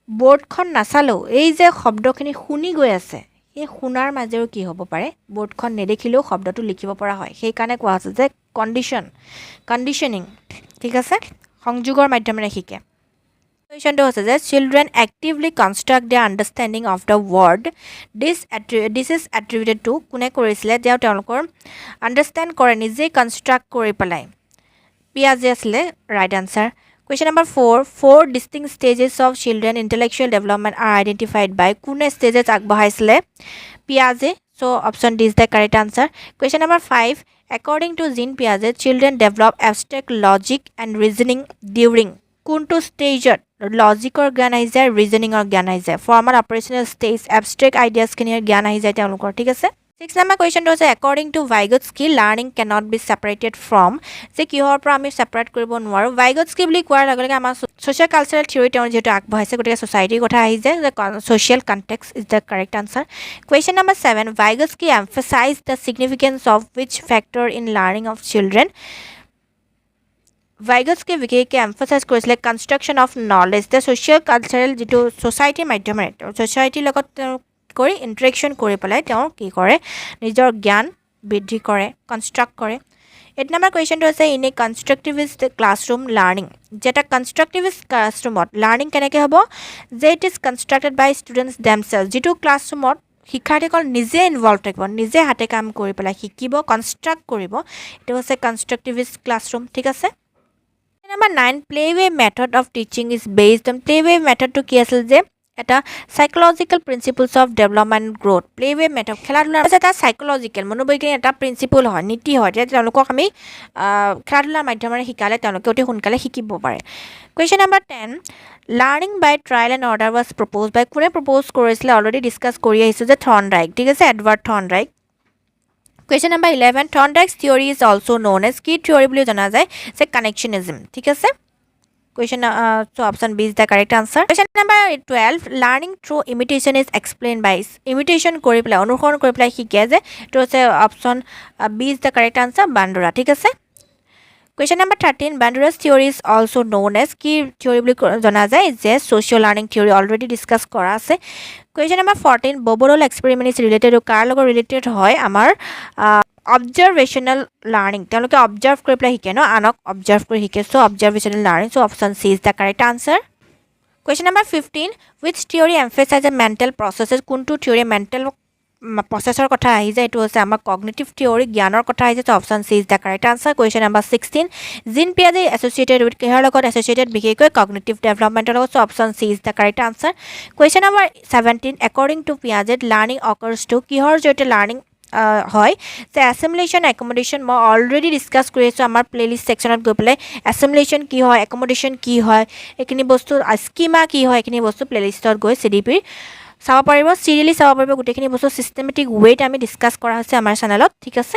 বৰ্ডখন নাচালেও এই যে শব্দখিনি শুনি গৈ আছে এই শুনাৰ মাজেও কি হ'ব পাৰে বৰ্ডখন নেদেখিলেও শব্দটো লিখিব পৰা হয় সেইকাৰণে কোৱা হৈছে যে কণ্ডিশ্যনিং ঠিক আছে সংযোগৰ মাধ্যমেৰে শিকে কুৱেশ্যনটো হৈছে যে children actively construct their understanding of the world this is attributed to কোনে কৰিছিলে তেওঁলোকৰ আণ্ডাৰষ্টেণ্ড কৰে নিজেই কনষ্ট্ৰাক্ট কৰি পেলাই পিয়াজে আছিলে right answer question number 4 distinct stages of children intellectual development are identified by কোনে ষ্টেজেছ আগবঢ়াইছিলে পিয়াজে চ' option D is the correct answer question number 5 according to Jean পিয়াজে children develop abstract logic and reasoning during কোনটো ষ্টেজত লজিকৰ জ্ঞান আহি যায় ৰিজনিঙৰ জ্ঞান আহি যায় ফৰ্মাল অপাৰেশ্যনেল ষ্টেজ এবষ্ট্ৰেক্ট আইডিয়াছখিনিৰ জ্ঞান আহি যায় তেওঁলোকৰ ঠিক আছে 6 নম্বৰ কুৱেশ্যনটো হৈছে according to Vygotsky learning cannot be separated from যে কিহৰ পৰা আমি ছেপাৰেট কৰিব নোৱাৰোঁ ভাইগটস্কি বুলি কোৱাৰ লগে লগে আমাৰ ছ'চিয়েল কালচাৰেল থিয়ৰী তেওঁ যিহেতু আগবঢ়াইছে গতিকে ছ'চাইটিৰ কথা আহি যায় যে social context is the correct answer question number 7 Vygotsky emphasize the significance of which factor in learning of children Vygotsky বিশেষকৈ এমফেচাইজ কৰিছিলে construction of knowledge the social cultural যিটো ছ'চাইটিৰ মাধ্যমেৰে ছ'চাইটিৰ লগত তেওঁ কৰি ইণ্টাৰেকশ্যন কৰি পেলাই তেওঁ কি কৰে নিজৰ জ্ঞান বৃদ্ধি কৰে কনষ্ট্ৰাক্ট কৰে 8 নম্বৰ কুৱেশ্যনটো হৈছে in a constructivist classroom learning যে এটা কনষ্ট্ৰাক্টিভিষ্ট ক্লাছৰুমত লাৰ্ণিং কেনেকৈ হ'ব যে it is constructed by students themselves যিটো ক্লাছৰুমত শিক্ষাৰ্থীসকল নিজে ইনভলভ থাকিব নিজে হাতে কাম কৰি পেলাই শিকিব কনষ্ট্ৰাক্ট কৰিব এইটো হৈছে কনষ্ট্ৰাক্টিভিষ্ট ক্লাছৰুম ঠিক আছে number 9 playway method of teaching is based on playway মেথডটো কি আছিল যে এটা psychological principles of development growth playway method খেলা ধূলাৰ এটা সাইকোলজিক্যাল মনোবৈজ্ঞানিক এটা প্ৰিন্সিপল হয় নীতি হয় যে তেওঁলোকক আমি খেলা ধূলাৰ মাধ্যমেৰে শিকালে তেওঁলোকে অতি সোনকালে শিকিব পাৰে question number 10 learning by trial and অৰ্ডাৰ ৱাজ প্ৰপ'জ বাই কোনে প্ৰপ'জ কৰিছিলে অলৰেডি ডিছকাছ কৰি আহিছোঁ যে থৰ্ণডাইক ঠিক আছে Edward Thorndike question number 11 Thorndike's theory is also' known as কি থিয়ৰী বুলি জনা যায় যে কানেকশ্যনিজম ঠিক আছে Question so option B is the correct answer. Question number 12 learning through imitation is explained by imitation কৰি পেলাই অনুসৰণ কৰি পেলাই শিকে যে এটো আছে option B is the correct answer বান্দৰা ঠিক আছে Question number 13 Bandura's theory is also known as কি theory বুলি জনা যায় যে social learning theory already discuss কৰা আছে Question number 14 Boborol experiment is related to কাৰ লগত related হয় আমাৰ observational learning তেওঁলোকে observe কৰি পেলাই শিকে ন আনক observe কৰি শিকে so observational learning so option C is the correct answer Question number 15 which theory emphasizes mental processes কোনটো theory mental processor কথা আহি যায় এটো আছে আমাৰ cognitive theory জ্ঞানৰ কথা আহি যায় so option C is the correct answer Question number 16 gene পিয়াজে associated with কিহৰ লগত associated বিশেষকৈ cognitive development লগত so option C is the correct answer Question number 17 according to Piaget learning occurs to কিহৰ জৰিয়তে learning হয় যে assimilation accommodation মই already discuss কৰিছো আমাৰ প্লেলিস্ট সেকশনত গৈ পেলাই assimilation কি হয় accommodation কি হয় এখিনি বস্তু স্কিমা কি হয় এখিনি বস্তু প্লেলিস্টত গৈ CDP চাব পাৰিব সিৰিয়ালি চাব পাৰিব গুটেখিনি বস্তু সিস্টেমেটিক ওয়েট আমি ডিসকাস কৰা হৈছে আমাৰ চেনেলত ঠিক আছে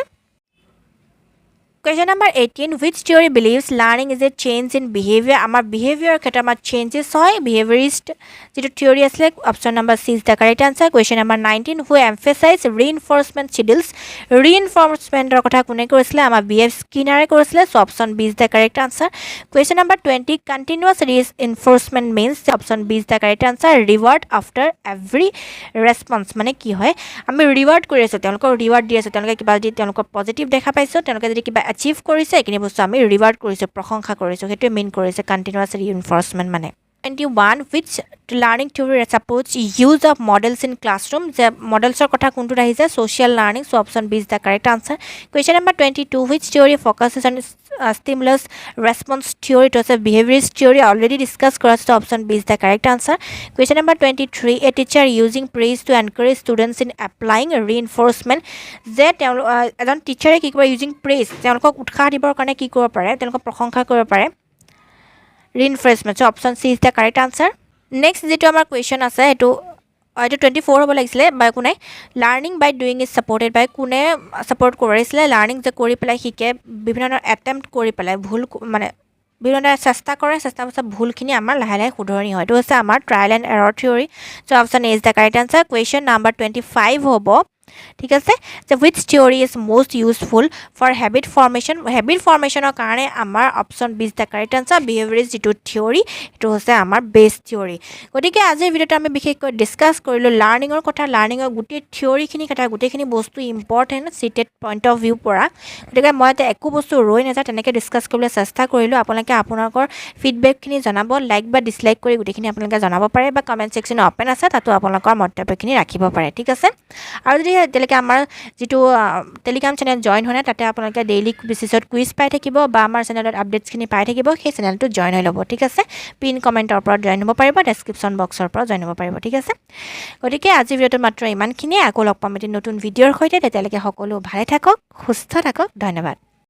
Question number 18, which theory believes learning is a change in behavior? Our behavior ক্ষেত্ৰত changes হয় behaviorist যেটো theory আছে option number C is the correct answer. Question number 19, who emphasize reinforcement schedules? Reinforcement ৰ কথা কোনে কৰিছিলে? আমাৰ BF Skinner কৰিছিলে, so option B is the correct answer. Question number 20, continuous reinforcement means option B is the correct answer. Reward after every response মানে কি হয়? আমি রিওয়ার্ড কৰি আছো, তেওঁলোকক রিওয়ার্ড দি আছো, তেওঁলোকে কিবা যদি তেওঁলোকক পজিটিভ দেখা পাইছো, তেওঁলোকে যদি কিবা achieve কৰিছে, এইখিনি বস্তু আমি ৰিওয়াৰ্ড কৰিছো, প্ৰশংসা কৰিছো, সেইটো মেইন কৰিছে continuous reinforcement মানে. 21, which learning theory supports use of models in classroom? The models or kotha kuntu rahise social learning, so option B is the correct answer. Question number 22, which theory focuses on stimulus response theory? It was a behaviorist theory, already discussed kora, so option B is the correct answer. Question number 23, a teacher using praise to encourage students in applying reinforcement. That ejon teacher ki kora using praise তেওঁলোকক উৎসাহ দিবৰ কাৰণে কি কৰিব পাৰে, তেওঁলোকক প্ৰশংসা কৰিব পাৰে, reinforcement, so option C is the correct answer. Next যেটো আমাৰ question আছে এটো 24 হ'ব লাগিছিলে বাই কোনে learning by doing is supported by কোনে support কৰিছিলে learning যে কৰি পেলাই শিকে বিভিন্ন attempt কৰি পেলাই ভুল মানে বিভিন্ন চেষ্টা কৰে চেষ্টা পাছত ভুলখিনি আমাৰ লাহে লাহে শুধৰণি হয়, এটো হৈছে আমাৰ trial and error theory, so option A is the correct answer. Question number 25 হ'ব ঠিক আছে যে which theory is most useful for habit formation? Habit formation ৰ কাৰণে আমাৰ option B is the correct answer. behaviorist যেটো theory এটো হৈছে আমাৰ base theory. গতিকে আজিৰ ভিডিওটো আমি বিশেষকৈ ডিসকাস কৰিলো লাৰ্নিং ৰ কথা, লাৰ্নিং ৰ গুটি থিওৰি খিনি কথা, গুটিখিনি বস্তু important CTET point of view পৰা। গতিকে মই এটা একো বস্তু ৰৈ নাযায় তেনেকৈ ডিসকাস কৰিবলৈ চেষ্টা কৰিলো। আপোনালোকে আপোনালোকৰ ফিডবেক খিনি জনাব, লাইক বা ডিসলাইক কৰি গুটিখিনি আপোনালোকে জনাব পাৰে বা কমেন্ট সেকশন ওপেন আছে, তাতো আপোনালোকৰ মন্তব্যখিনি ৰাখিব পাৰে, ঠিক আছে। আৰু যদি তেলেকে আমাৰ যেটো টেলিগ্ৰাম চেনেল জয়েন হয় তাতে আপোনালোকে ডেইলি বেসিছত কুইজ পাই থাকিব বা আমাৰ চেনেলত আপডেটছখিনি পাই থাকিব, সেই চেনেলটো জয়েন হৈ ল'ব, ঠিক আছে। পিন কমেন্টৰ পৰা জয়েন হ'ব পাৰিব, ডেসক্ৰিপচন বক্সৰ পৰা জয়েন হ'ব পাৰিব, ঠিক আছে। গতিকে আজি ভিডিওটো মাত্ৰ ইমানখিনিয়ে, আকৌ লগ পাম এটি নতুন ভিডিঅ'ৰ সৈতে। তেতিয়ালৈকে সকলো ভালে থাকক, সুস্থ থাকক, ধন্যবাদ।